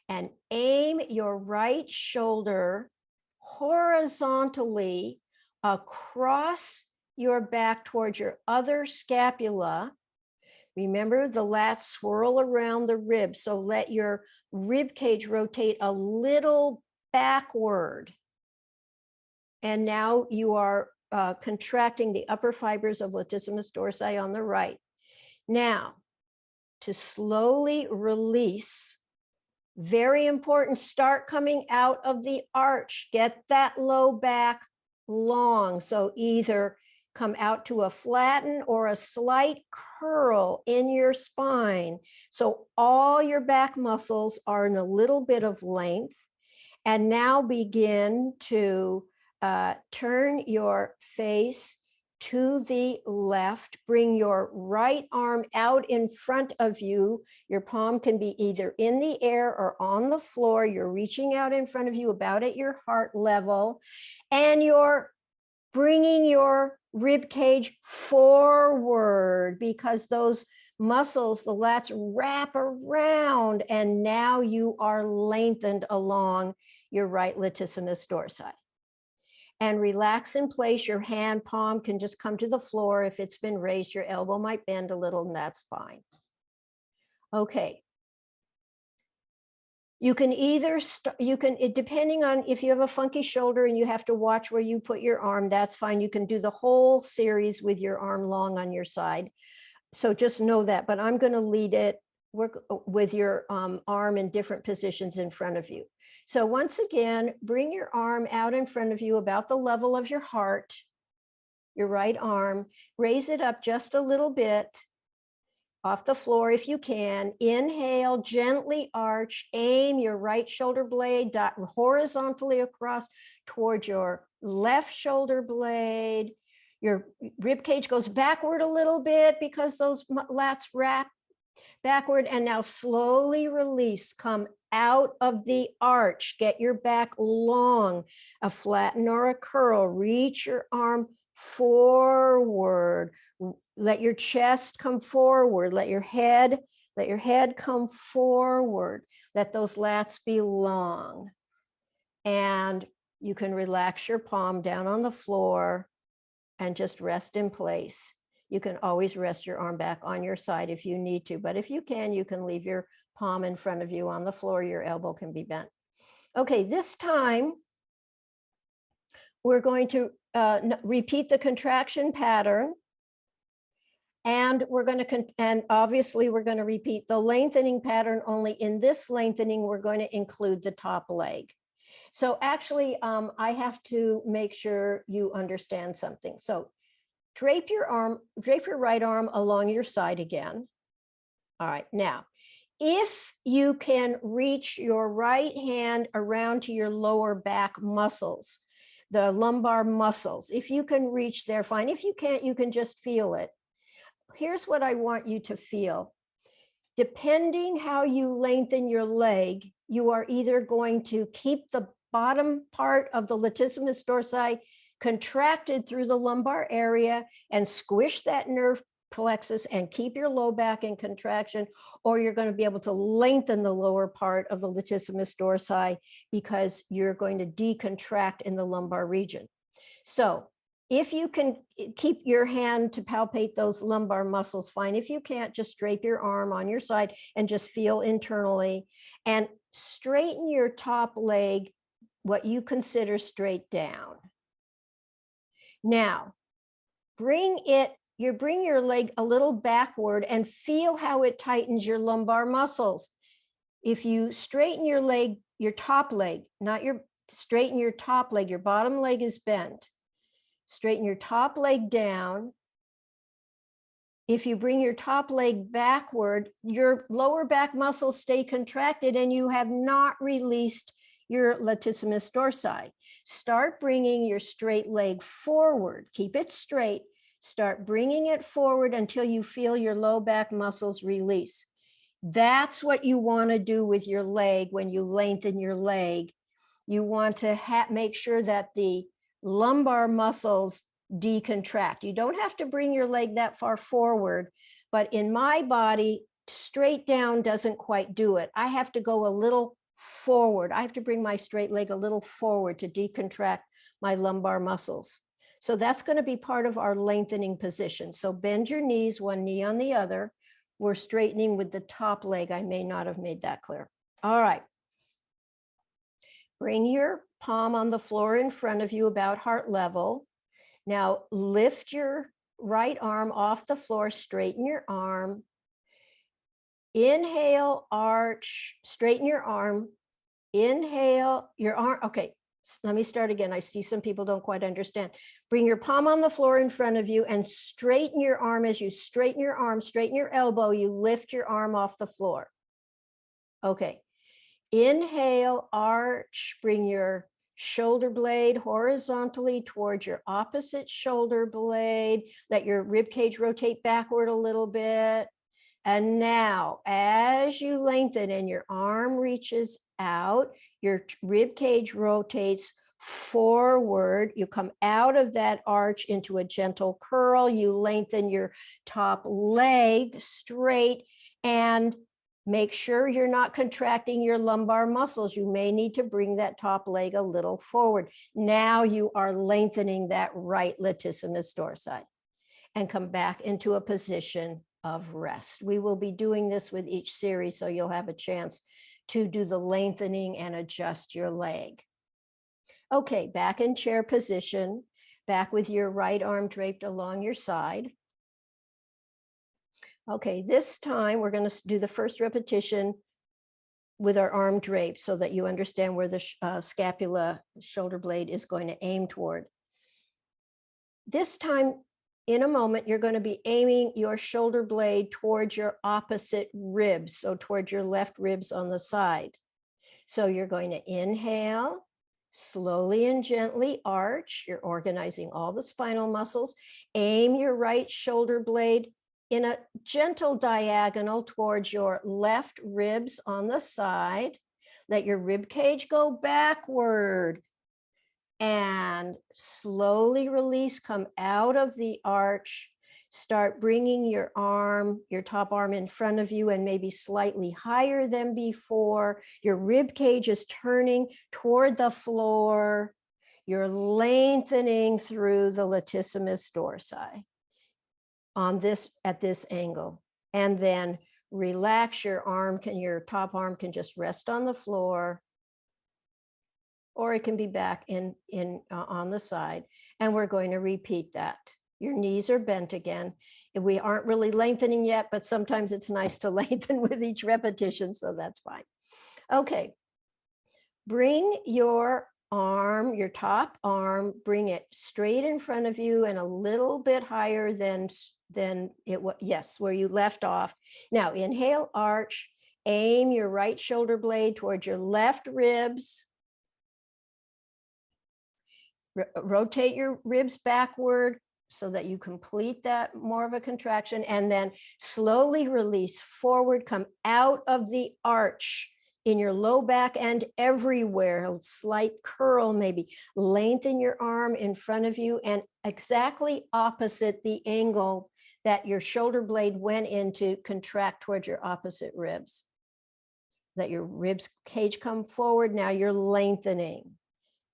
S1: and aim your right shoulder horizontally across your back towards your other scapula. Remember, the lats swirl around the ribs, so let your rib cage rotate a little backward. And now you are contracting the upper fibers of latissimus dorsi on the right. Now, to slowly release, very important, start coming out of the arch. Get that low back long. So either come out to a flatten or a slight curl in your spine. So all your back muscles are in a little bit of length. And now begin to turn your face to the left. Bring your right arm out in front of you. Your palm can be either in the air or on the floor. You're reaching out in front of you about at your heart level. And you're bringing your rib cage forward because those muscles, the lats, wrap around. And now you are lengthened along your right latissimus dorsi. And relax in place. Your hand palm can just come to the floor. If it's been raised, your elbow might bend a little, and that's fine. Okay. You can either, depending on if you have a funky shoulder and you have to watch where you put your arm, that's fine. You can do the whole series with your arm long on your side. So just know that, but I'm going to lead it, work with your arm in different positions in front of you. So once again, bring your arm out in front of you about the level of your heart, your right arm, raise it up just a little bit off the floor if you can. Inhale, gently arch, aim your right shoulder blade horizontally across towards your left shoulder blade. Your rib cage goes backward a little bit because those lats wrap backward, and now slowly release. Come out of the arch. Get your back long, a flatten or a curl. Reach your arm forward. Let your chest come forward. Let your head come forward. Let those lats be long. And You can relax your palm down on the floor and just rest in place. You can always rest your arm back on your side if you need to, but if you can leave your palm in front of you on the floor. Your elbow can be bent. Okay, this time we're going to repeat the contraction pattern, and obviously we're going to repeat the lengthening pattern. Only in this lengthening, we're going to include the top leg. So actually, I have to make sure you understand something. So drape your right arm along your side again. All right, now, if you can reach your right hand around to your lower back muscles, the lumbar muscles, if you can reach there, fine. If you can't, you can just feel it. Here's what I want you to feel. Depending how you lengthen your leg, you are either going to keep the bottom part of the latissimus dorsi contracted through the lumbar area and squish that nerve plexus and keep your low back in contraction, or you're going to be able to lengthen the lower part of the latissimus dorsi because you're going to decontract in the lumbar region. So if you can keep your hand to palpate those lumbar muscles, fine. If you can't, just drape your arm on your side and just feel internally and straighten your top leg, what you consider straight down. Now, bring your leg a little backward and feel how it tightens your lumbar muscles. If you straighten your leg, your top leg, straighten your top leg, your bottom leg is bent. Straighten your top leg down. If you bring your top leg backward, your lower back muscles stay contracted and you have not released your latissimus dorsi. Start bringing your straight leg forward. Keep it straight. Start bringing it forward until you feel your low back muscles release. That's what you want to do with your leg when you lengthen your leg. You want to make sure that the lumbar muscles decontract. You don't have to bring your leg that far forward, but in my body, straight down doesn't quite do it. I have to go a little forward. I have to bring my straight leg a little forward to decontract my lumbar muscles. So that's going to be part of our lengthening position. So bend your knees, one knee on the other. We're straightening with the top leg. I may not have made that clear. All right. Bring your palm on the floor in front of you about heart level. Now lift your right arm off the floor, straighten your arm. Inhale, arch, straighten your arm. Inhale, your arm. Okay, let me start again. I see some people don't quite understand. Bring your palm on the floor in front of you and straighten your arm. As you straighten your arm, straighten your elbow, you lift your arm off the floor. Okay. Inhale, arch, bring your shoulder blade horizontally towards your opposite shoulder blade. Let your rib cage rotate backward a little bit. And now, as you lengthen and your arm reaches out, your rib cage rotates forward. You come out of that arch into a gentle curl. You lengthen your top leg straight and make sure you're not contracting your lumbar muscles. You may need to bring that top leg a little forward. Now you are lengthening that right latissimus dorsi and come back into a position of rest. We will be doing this with each series, so you'll have a chance to do the lengthening and adjust your leg. Okay, back in chair position, back with your right arm draped along your side. Okay, this time we're going to do the first repetition with our arm draped so that you understand where the scapula, shoulder blade is going to aim toward. This time, in a moment, you're going to be aiming your shoulder blade towards your opposite ribs, so towards your left ribs on the side. So you're going to inhale, slowly and gently arch. You're organizing all the spinal muscles. Aim your right shoulder blade in a gentle diagonal towards your left ribs on the side. Let your rib cage go backward and slowly release, come out of the arch. Start bringing your arm, your top arm in front of you and maybe slightly higher than before. Your rib cage is turning toward the floor. You're lengthening through the latissimus dorsi at this angle. And then relax your arm, your top arm can just rest on the floor, or it can be back on the side. And we're going to repeat that. Your knees are bent again. We aren't really lengthening yet, but sometimes it's nice to lengthen with each repetition, so that's fine. Okay, bring your arm, your top arm, bring it straight in front of you and a little bit higher than it was, yes, where you left off. Now inhale, arch, aim your right shoulder blade towards your left ribs. Rotate your ribs backward so that you complete that more of a contraction, and then slowly release forward, come out of the arch in your low back and everywhere, a slight curl maybe. Lengthen your arm in front of you and exactly opposite the angle that your shoulder blade went in to contract towards your opposite ribs. Let your ribs cage come forward. Now you're lengthening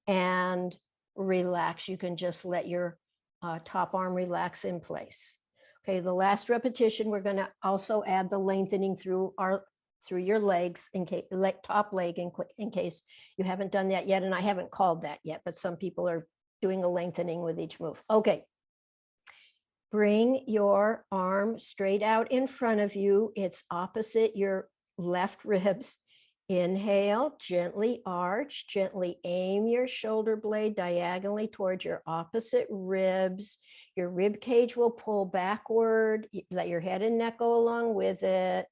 S1: and relax. You can just let your top arm relax in place. Okay, the last repetition, we're going to also add the lengthening through your legs, in case top leg, in case you haven't done that yet, and I haven't called that yet, but some people are doing a lengthening with each move. Okay, bring your arm straight out in front of you. It's opposite your left ribs. Inhale, gently arch, gently aim your shoulder blade diagonally towards your opposite ribs. Your rib cage will pull backward. Let your head and neck go along with it.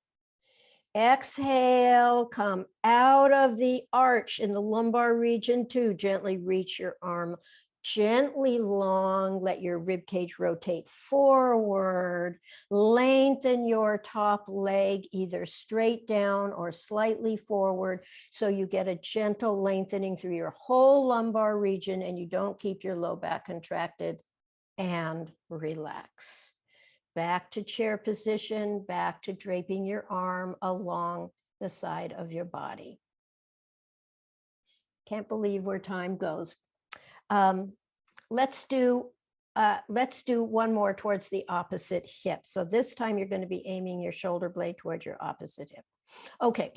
S1: Exhale, come out of the arch in the lumbar region too. Gently reach your arm gently long. Let your rib cage rotate forward. Lengthen your top leg either straight down or slightly forward, so you get a gentle lengthening through your whole lumbar region and you don't keep your low back contracted. And relax. Back to chair position, back to draping your arm along the side of your body. Can't believe where time goes. Let's do one more towards the opposite hip. So this time you're going to be aiming your shoulder blade towards your opposite hip. Okay.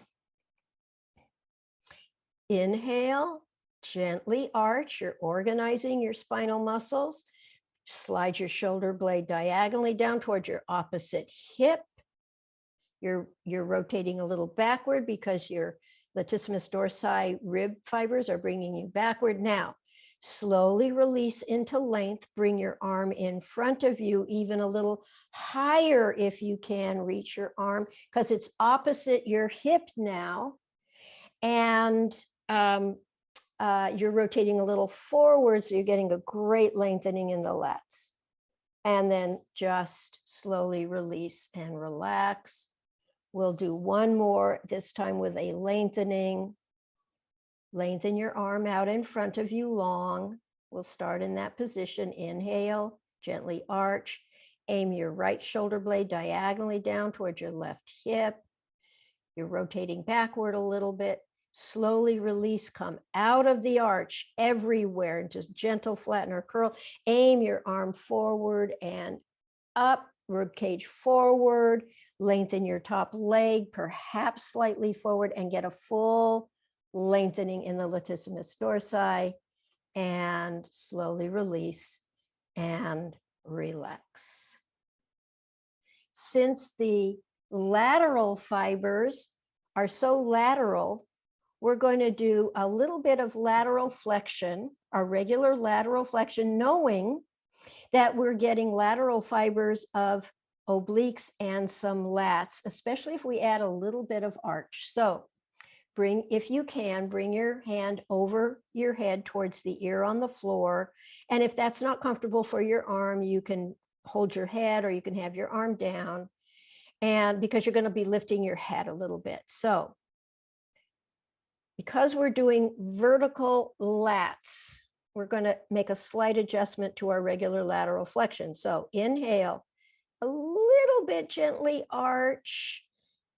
S1: Inhale, gently arch. You're organizing your spinal muscles. Slide your shoulder blade diagonally down towards your opposite hip. You're rotating a little backward because your latissimus dorsi rib fibers are bringing you backward. Now, slowly release into length. Bring your arm in front of you, even a little higher if you can. Reach your arm because it's opposite your hip now. And you're rotating a little forward, so you're getting a great lengthening in the lats. And then just slowly release and relax. We'll do one more, this time with a lengthening. Lengthen your arm out in front of you long. We'll start in that position. Inhale, gently arch. Aim your right shoulder blade diagonally down towards your left hip. You're rotating backward a little bit. Slowly release, come out of the arch everywhere, and just gentle flatten or curl. Aim your arm forward and up, rib cage forward. Lengthen your top leg, perhaps slightly forward, and get a full lengthening in the latissimus dorsi, and slowly release and relax. Since the lateral fibers are so lateral, we're going to do a little bit of lateral flexion, our regular lateral flexion, knowing that we're getting lateral fibers of obliques and some lats, especially if we add a little bit of arch. So if you can, bring your hand over your head towards the ear on the floor. And if that's not comfortable for your arm, you can hold your head or you can have your arm down. And because you're going to be lifting your head a little bit. So because we're doing vertical lats, we're going to make a slight adjustment to our regular lateral flexion. So inhale, a little bit gently arch,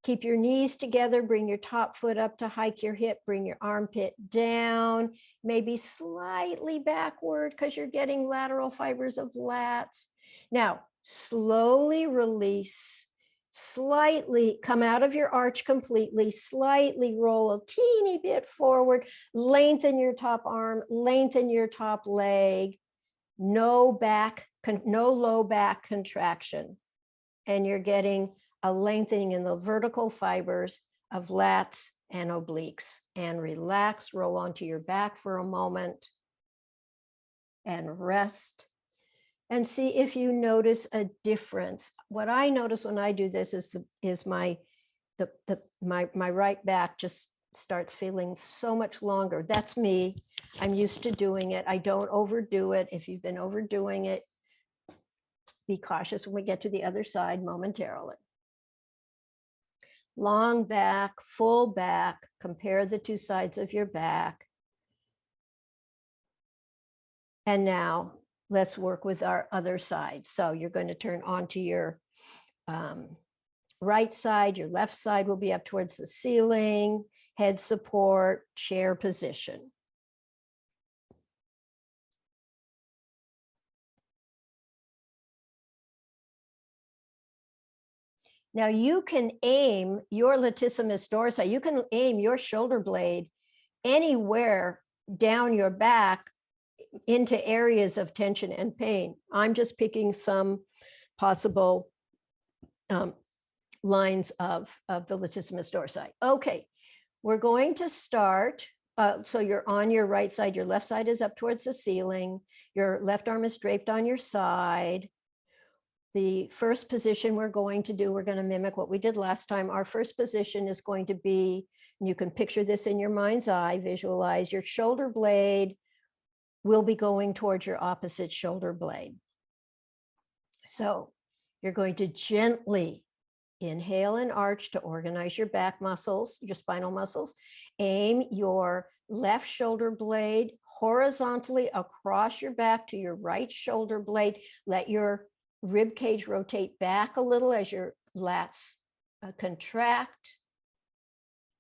S1: Keep your knees together, bring your top foot up to hike your hip, bring your armpit down, maybe slightly backward because you're getting lateral fibers of lats. Now, slowly release, slightly come out of your arch completely, slightly roll a teeny bit forward, lengthen your top arm, lengthen your top leg, no low back contraction. And you're getting a lengthening in the vertical fibers of lats and obliques. And relax, roll onto your back for a moment and rest. And see if you notice a difference. What I notice when I do this is my right back just starts feeling so much longer. That's me. I'm used to doing it. I don't overdo it. If you've been overdoing it, be cautious when we get to the other side momentarily. Long back, full back, compare the two sides of your back. And now let's work with our other side. So you're going to turn onto your right side. Your left side will be up towards the ceiling, head support, chair position. Now you can aim your latissimus dorsi, you can aim your shoulder blade anywhere down your back into areas of tension and pain. I'm just picking some possible lines of the latissimus dorsi. Okay, we're going to start. So you're on your right side, your left side is up towards the ceiling, your left arm is draped on your side. The first position we're going to do, we're going to mimic what we did last time. Our first position is going to be, and you can picture this in your mind's eye, visualize your shoulder blade will be going towards your opposite shoulder blade. So you're going to gently inhale and arch to organize your back muscles, your spinal muscles. Aim your left shoulder blade horizontally across your back to your right shoulder blade. Let your rib cage rotate back a little as your lats contract.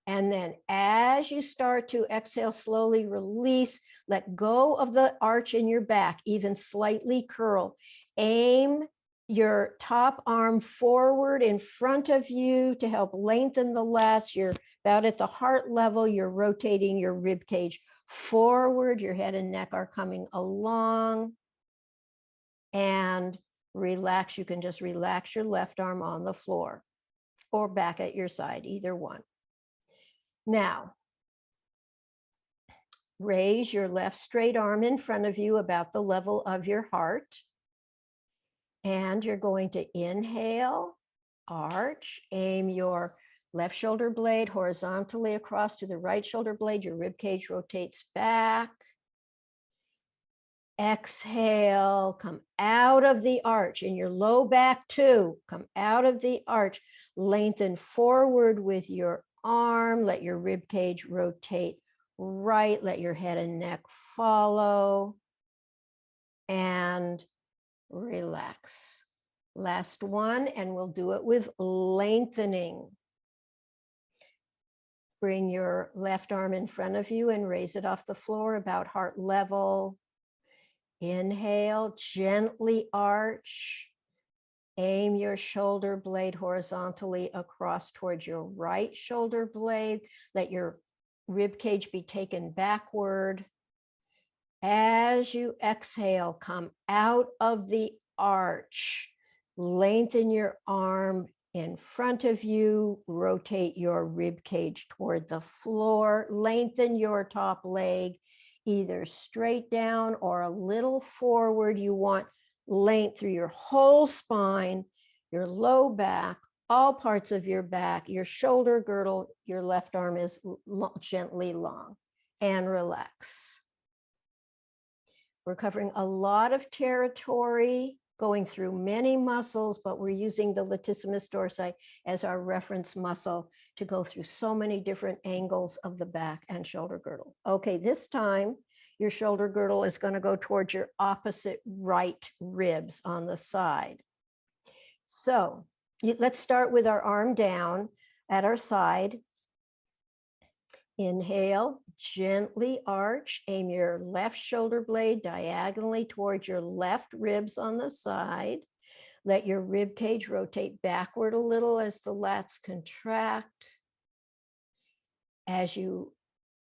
S1: And then as you start to exhale, slowly release, let go of the arch in your back, even slightly curl. Aim your top arm forward in front of you to help lengthen the lats. You're about at the heart level. You're rotating your rib cage forward. Your head and neck are coming along. And relax. You can just relax your left arm on the floor or back at your side, either one. Now, raise your left straight arm in front of you about the level of your heart. And you're going to inhale, arch, aim your left shoulder blade horizontally across to the right shoulder blade. Your rib cage rotates back. Exhale, come out of the arch in your low back too. Come out of the arch, lengthen forward with your arm, let your rib cage rotate right, let your head and neck follow, and relax. Last one, and we'll do it with lengthening. Bring your left arm in front of you and raise it off the floor about heart level. Inhale, gently arch. Aim your shoulder blade horizontally across towards your right shoulder blade. Let your rib cage be taken backward. As you exhale, come out of the arch. Lengthen your arm in front of you. Rotate your rib cage toward the floor. Lengthen your top leg, either straight down or a little forward. You want length through your whole spine, your low back, all parts of your back, your shoulder girdle. Your left arm is gently long, and relax. We're covering a lot of territory, going through many muscles, but we're using the latissimus dorsi as our reference muscle to go through so many different angles of the back and shoulder girdle. Okay, this time your shoulder girdle is going to go towards your opposite right ribs on the side. So let's start with our arm down. at our side. Inhale, gently arch, aim your left shoulder blade diagonally towards your left ribs on the side. Let your rib cage rotate backward a little as the lats contract. As you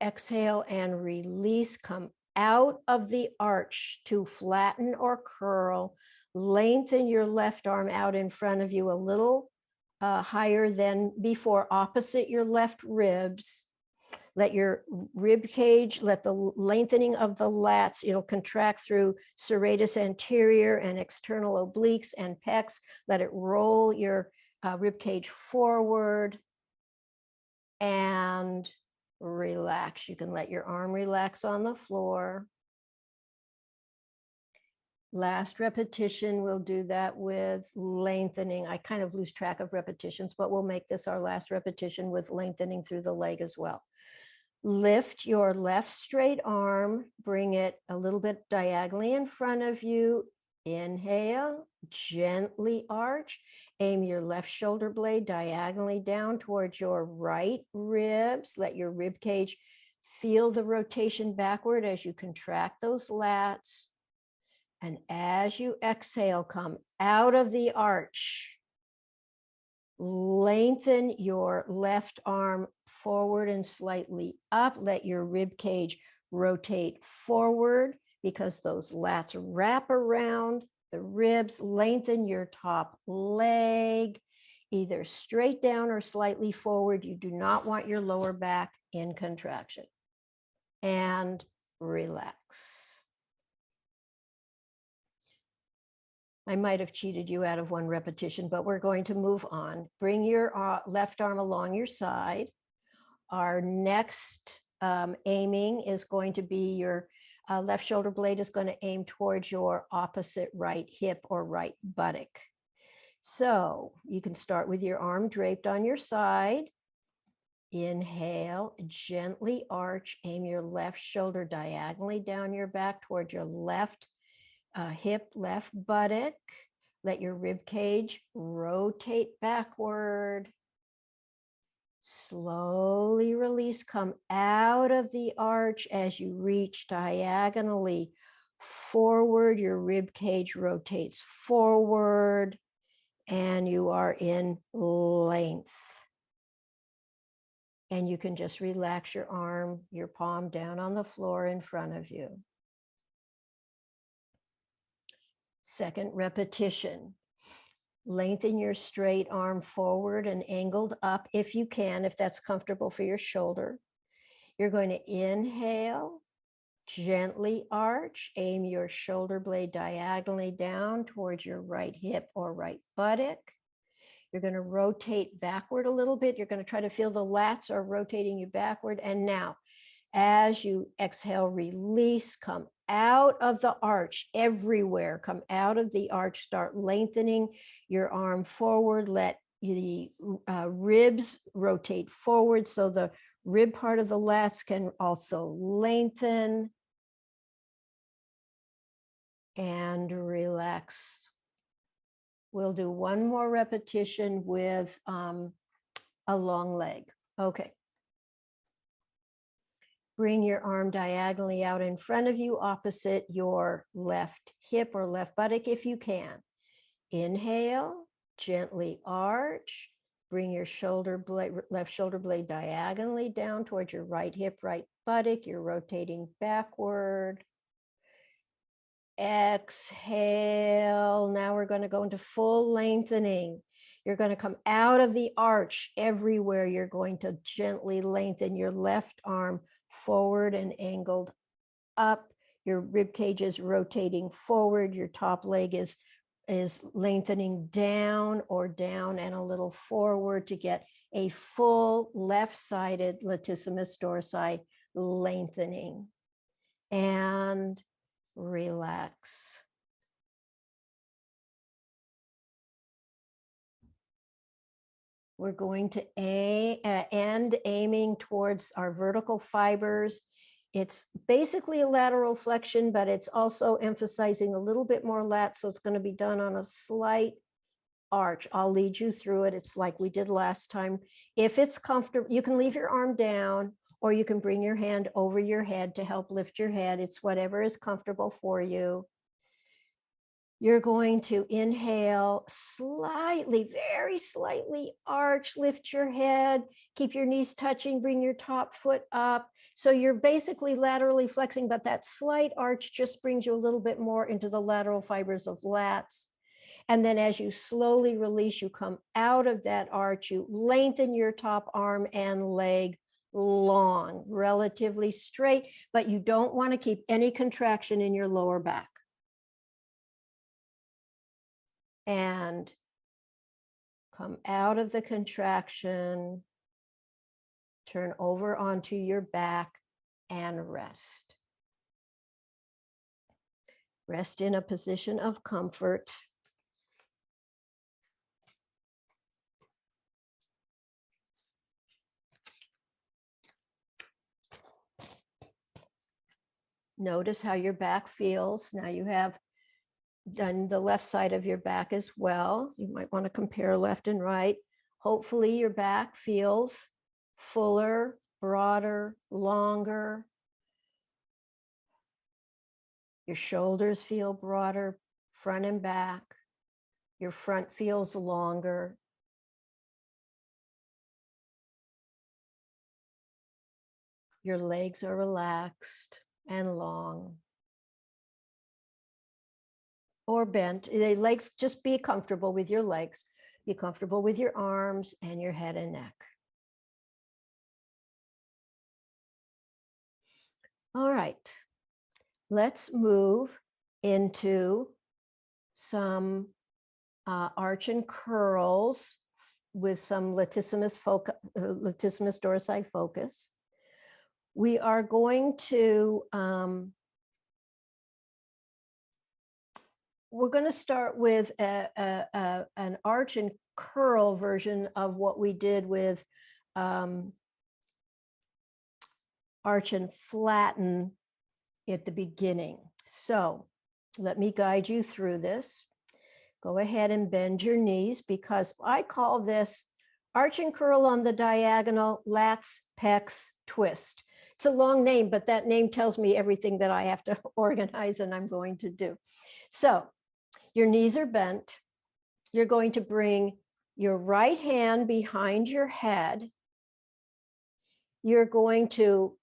S1: exhale and release, come out of the arch to flatten or curl. Lengthen your left arm out in front of you a little higher than before, opposite your left ribs. Let your rib cage, let the lengthening of the lats, it'll contract through serratus anterior and external obliques and pecs. Let it roll your rib cage forward and relax. You can let your arm relax on the floor. Last repetition, we'll do that with lengthening. I kind of lose track of repetitions, but we'll make this our last repetition with lengthening through the leg as well. Lift your left straight arm, bring it a little bit diagonally in front of you. Inhale, gently arch. Aim your left shoulder blade diagonally down towards your right ribs. Let your rib cage feel the rotation backward as you contract those lats. And as you exhale, come out of the arch. Lengthen your left arm forward and slightly up. Let your rib cage rotate forward because those lats wrap around the ribs. Lengthen your top leg, either straight down or slightly forward. You do not want your lower back in contraction. And relax. I might have cheated you out of one repetition, but we're going to move on. Bring your left arm along your side. Our next aiming is going to be your left shoulder blade is going to aim towards your opposite right hip or right buttock. So you can start with your arm draped on your side. Inhale, gently arch, aim your left shoulder diagonally down your back towards your left hip, left buttock. Let your rib cage rotate backward. Slowly release, come out of the arch as you reach diagonally forward. Your rib cage rotates forward and you are in length. And you can just relax your arm, your palm down on the floor in front of you. Second repetition. Lengthen your straight arm forward and angled up if you can, if that's comfortable for your shoulder. You're going to inhale, gently arch, aim your shoulder blade diagonally down towards your right hip or right buttock. You're going to rotate backward a little bit. You're going to try to feel the lats are rotating you backward. And now, as you exhale, release, come out of the arch everywhere. Come out of the arch, start lengthening your arm forward. Let the ribs rotate forward so the rib part of the lats can also lengthen. And relax. We'll do one more repetition with a long leg. Okay. Bring your arm diagonally out in front of you, opposite your left hip or left buttock if you can. Inhale, gently arch. Bring your left shoulder blade diagonally down towards your right hip, right buttock. You're rotating backward. Exhale. Now we're going to go into full lengthening. You're going to come out of the arch everywhere. You're going to gently lengthen your left arm forward and angled up. Your rib cage is rotating forward. Your top leg is lengthening down or down and a little forward to get a full left-sided latissimus dorsi lengthening. And relax. We're going to end aiming towards our vertical fibers. It's basically a lateral flexion, but it's also emphasizing a little bit more lat, so it's going to be done on a slight arch. I'll lead you through it. It's like we did last time. If it's comfortable, you can leave your arm down, or you can bring your hand over your head to help lift your head. It's whatever is comfortable for you. You're going to inhale slightly, very slightly arch, lift your head, keep your knees touching, bring your top foot up. So you're basically laterally flexing, but that slight arch just brings you a little bit more into the lateral fibers of lats. And then as you slowly release, you come out of that arch, you lengthen your top arm and leg long, relatively straight, but you don't want to keep any contraction in your lower back. And come out of the contraction, turn over onto your back and rest. Rest in a position of comfort. Notice how your back feels. Now you have done the left side of your back as well. You might want to compare left and right. Hopefully your back feels fuller, broader, longer. Your shoulders feel broader, front and back. Your front feels longer. Your legs are relaxed and long. Or bent. The legs, just be comfortable with your legs. Be comfortable with your arms and your head and neck. All right, let's move into some arch and curls with some latissimus dorsi focus. We are going to we're going to start with an arch and curl version of what we did with arch and flatten at the beginning. So let me guide you through this. Go ahead and bend your knees, because I call this arch and curl on the diagonal, lats, pecs, twist. It's a long name, but that name tells me everything that I have to organize and I'm going to do. So your knees are bent. You're going to bring your right hand behind your head. You're going to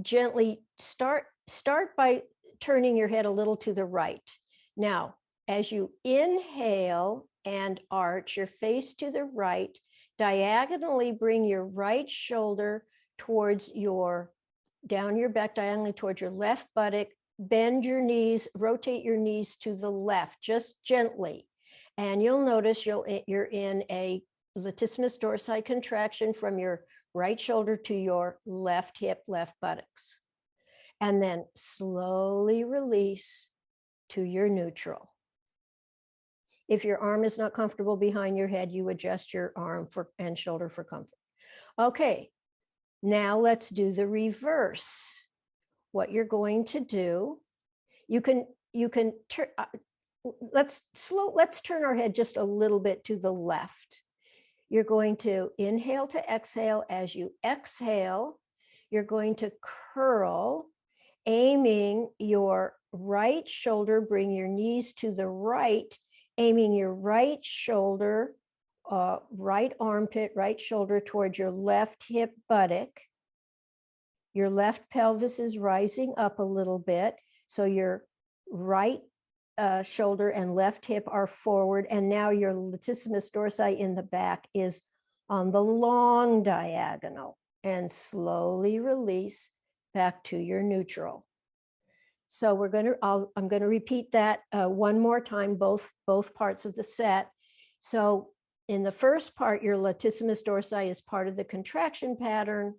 S1: gently start by turning your head a little to the right. Now, as you inhale and arch your face to the right, diagonally bring your right shoulder towards down your back diagonally towards your left buttock, bend your knees, rotate your knees to the left, just gently. And you'll notice you're in a latissimus dorsi contraction from your right shoulder to your left hip, left buttocks. And then slowly release to your neutral. If your arm is not comfortable behind your head, you adjust your arm and shoulder for comfort. Okay, now let's do the reverse. What you're going to do, let's turn our head just a little bit to the left. You're going to inhale to exhale. As you exhale, you're going to curl, aiming your right shoulder, bring your knees to the right, aiming your right shoulder, right armpit, right shoulder towards your left hip buttock. Your left pelvis is rising up a little bit. So your right shoulder and left hip are forward. And now your latissimus dorsi in the back is on the long diagonal. And slowly release back to your neutral. So I'm going to repeat that one more time, both parts of the set. So in the first part, your latissimus dorsi is part of the contraction pattern.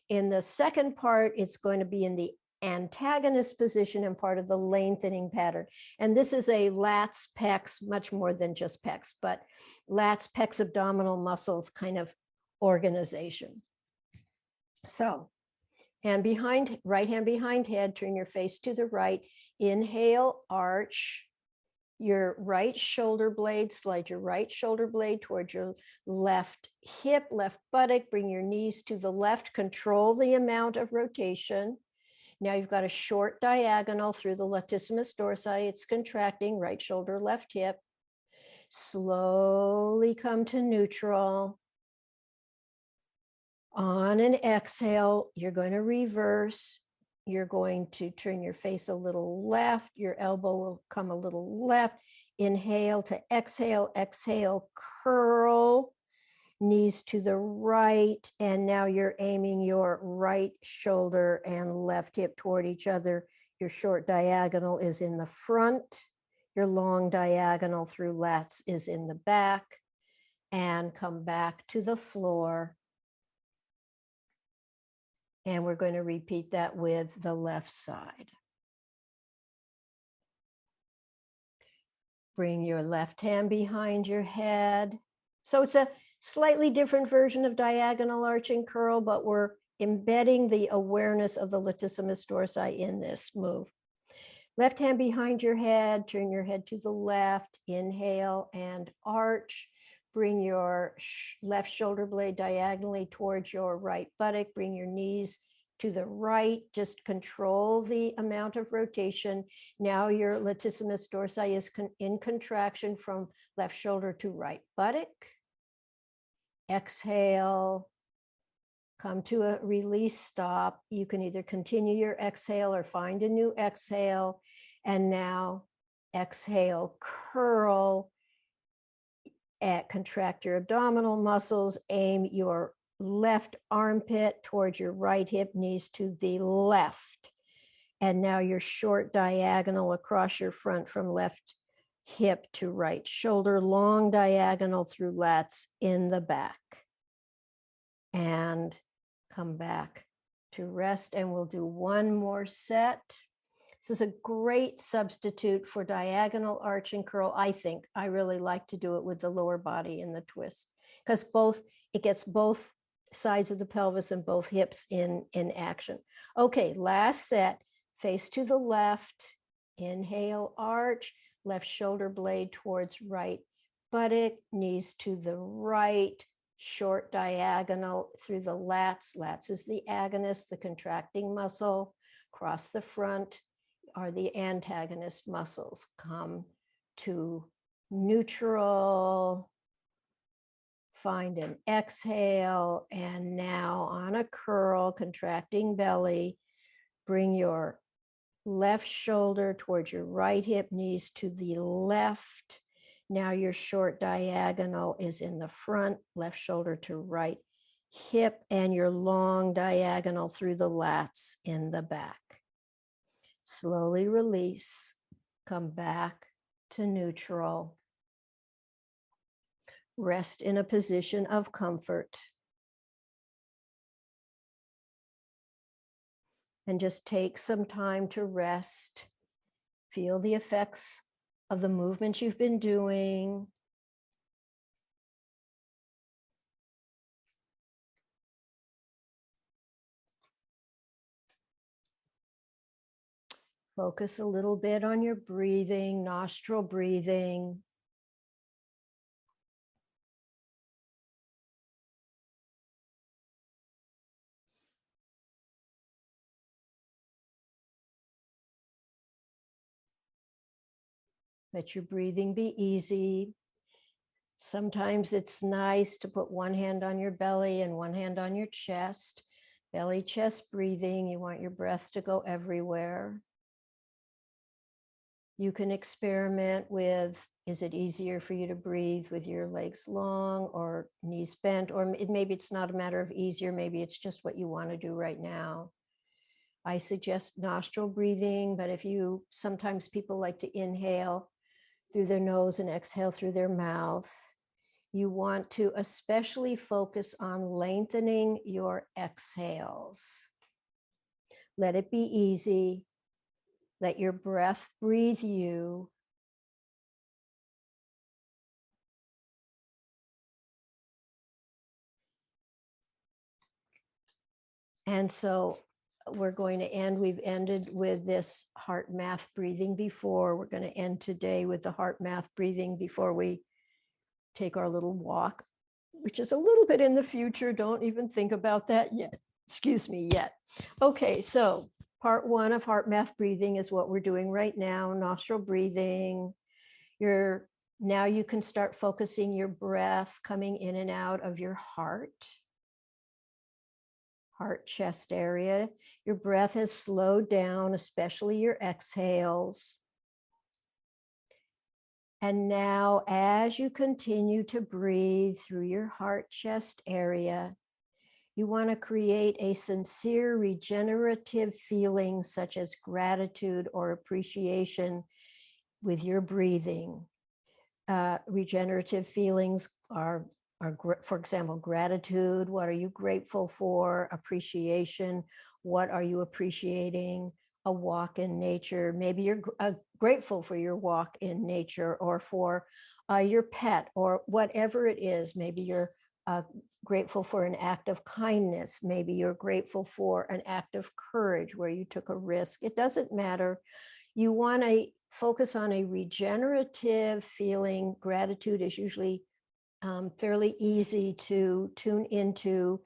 S1: In the second part, it's going to be in the antagonist position and part of the lengthening pattern. And this is a lats, pecs, much more than just pecs, but lats, pecs, abdominal muscles kind of organization. So right hand behind head, turn your face to the right, inhale, arch your right shoulder blade, slide your right shoulder blade towards your left hip, left buttock, bring your knees to the left, control the amount of rotation. Now you've got a short diagonal through the latissimus dorsi. It's contracting, right shoulder, left hip. Slowly come to neutral. On an exhale, you're going to reverse. You're going to turn your face a little left. Your elbow will come a little left. Inhale to exhale, exhale, curl. Knees to the right, and now you're aiming your right shoulder and left hip toward each other. Your short diagonal is in the front. Your long diagonal through lats is in the back. And come back to the floor. And we're going to repeat that with the left side. Bring your left hand behind your head. So it's a slightly different version of diagonal arching curl, but we're embedding the awareness of the latissimus dorsi in this move. Left hand behind your head, turn your head to the left, inhale and arch. Bring your left shoulder blade diagonally towards your right buttock. Bring your knees to the right. Just control the amount of rotation. Now your latissimus dorsi is in contraction from left shoulder to right buttock. Exhale, come to a release stop. You can either continue your exhale or find a new exhale. And now exhale, curl, contract your abdominal muscles, aim your left armpit towards your right hip, knees to the left. And now your short diagonal across your front from left hip to right shoulder, long diagonal through lats in the back. And come back to rest, and we'll do one more set. This is a great substitute for diagonal arch and curl. I think I really like to do it with the lower body in the twist, because it gets both sides of the pelvis and both hips in action. Okay, last set, face to the left, inhale, arch, left shoulder blade towards right buttock, knees to the right, short diagonal through the lats. Lats is the agonist, the contracting muscle. Across the front are the antagonist muscles. Come to neutral. Find an exhale, and now on a curl, contracting belly, bring your left shoulder towards your right hip, knees to the left. Now your short diagonal is in the front, left shoulder to right hip, and your long diagonal through the lats in the back. Slowly release, come back to neutral. Rest in a position of comfort. And just take some time to rest. Feel the effects of the movement you've been doing. Focus a little bit on your breathing, nostril breathing. Let your breathing be easy. Sometimes it's nice to put one hand on your belly and one hand on your chest. Belly, chest breathing. You want your breath to go everywhere. You can experiment with, is it easier for you to breathe with your legs long or knees bent? Or maybe it's not a matter of easier, maybe it's just what you want to do right now. I suggest nostril breathing, but sometimes people like to inhale through their nose and exhale through their mouth. You want to especially focus on lengthening your exhales. Let it be easy. Let your breath breathe you. And so we're going to end. We've ended with this heart math breathing before. We're going to end today with the heart math breathing before we take our little walk, which is a little bit in the future. Don't even think about that yet. Excuse me, yet. Okay, so part one of heart math breathing is what we're doing right now, nostril breathing. Now you can start focusing your breath coming in and out of your heart chest area. Your breath has slowed down, especially your exhales. And now, as you continue to breathe through your heart chest area, you want to create a sincere regenerative feeling such as gratitude or appreciation with your breathing. Regenerative feelings are, for example, gratitude. What are you grateful for? Appreciation. What are you appreciating? A walk in nature. Maybe you're grateful for your walk in nature, or for your pet, or whatever it is. Maybe you're grateful for an act of kindness. Maybe you're grateful for an act of courage where you took a risk. It doesn't matter. You want to focus on a regenerative feeling. Gratitude is usually fairly easy to tune into.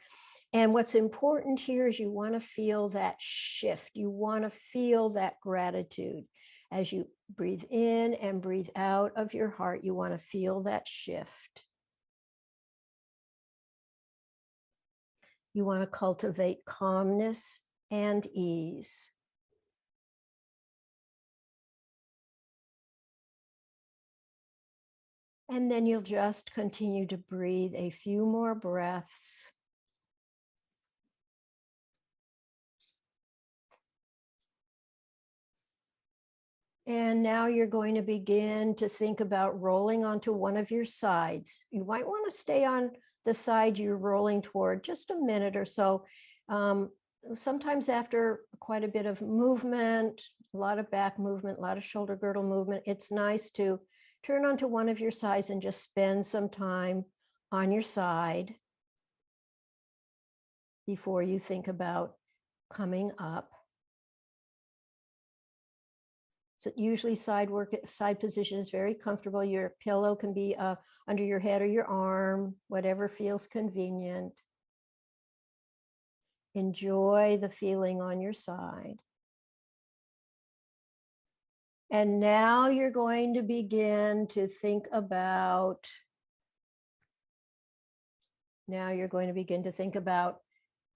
S1: And what's important here is you want to feel that shift. You want to feel that gratitude. As you breathe in and breathe out of your heart, you want to feel that shift. You want to cultivate calmness and ease. And then you'll just continue to breathe a few more breaths. And now you're going to begin to think about rolling onto one of your sides. You might want to stay on the side you're rolling toward just a minute or so. Sometimes after quite a bit of movement, a lot of back movement, a lot of shoulder girdle movement, it's nice to turn onto one of your sides and just spend some time on your side before you think about coming up. So usually side position is very comfortable. Your pillow can be under your head or your arm, whatever feels convenient. Enjoy the feeling on your side. And now you're going to begin to think about,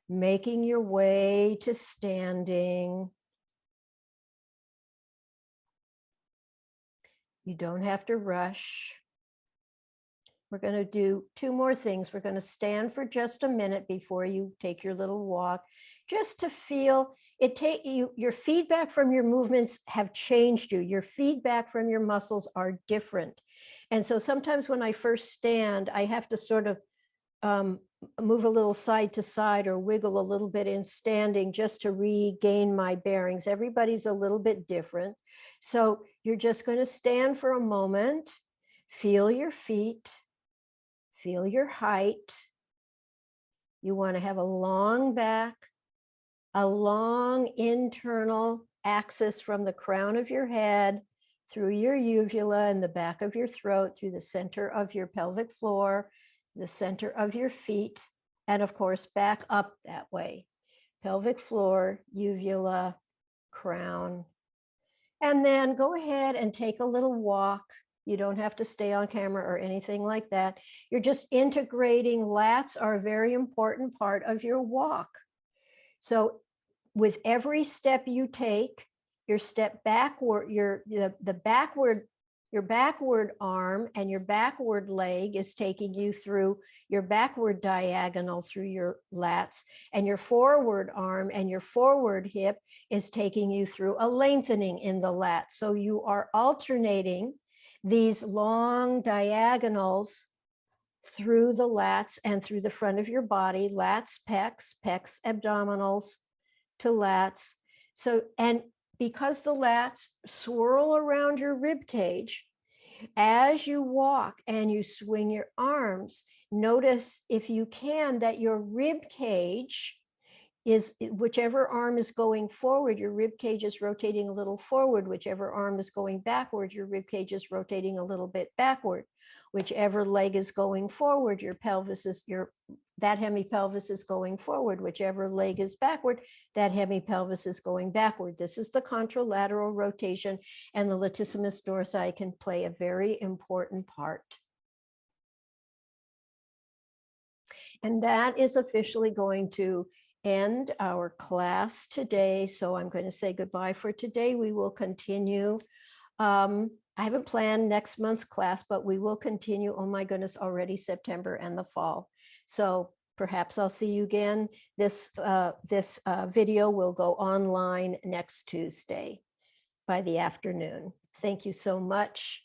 S1: making your way to standing. You don't have to rush. We're going to do two more things. We're going to stand for just a minute before you take your little walk, just to feel it. Your feedback from your movements have changed you. Your feedback from your muscles are different. And so sometimes when I first stand, I have to sort of move a little side to side or wiggle a little bit in standing just to regain my bearings. Everybody's a little bit different. So you're just going to stand for a moment, feel your feet, feel your height. You want to have a long back, a long internal axis from the crown of your head through your uvula and the back of your throat, through the center of your pelvic floor, the center of your feet, and of course, back up that way. Pelvic floor, uvula, crown. And then go ahead and take a little walk. You don't have to stay on camera or anything like that. You're just integrating. Lats are a very important part of your walk. So with every step you take, your step backward, your backward arm and your backward leg is taking you through your backward diagonal through your lats, and your forward arm and your forward hip is taking you through a lengthening in the lats. So you are alternating these long diagonals through the lats and through the front of your body, lats, pecs, pecs, abdominals to lats. So, and because the lats swirl around your rib cage, as you walk and you swing your arms, notice if you can that your rib cage is whichever arm is going forward, your rib cage is rotating a little forward. Whichever arm is going backward, your rib cage is rotating a little bit backward. Whichever leg is going forward, your pelvis is that hemipelvis is going forward. Whichever leg is backward, that hemipelvis is going backward. This is the contralateral rotation, and the latissimus dorsi can play a very important part. And that is officially going to end our class today. So I'm going to say goodbye for today. We will continue. I haven't planned next month's class, but we will continue. Oh my goodness, already September and the fall. So perhaps I'll see you again. This video will go online next Tuesday by the afternoon. Thank you so much.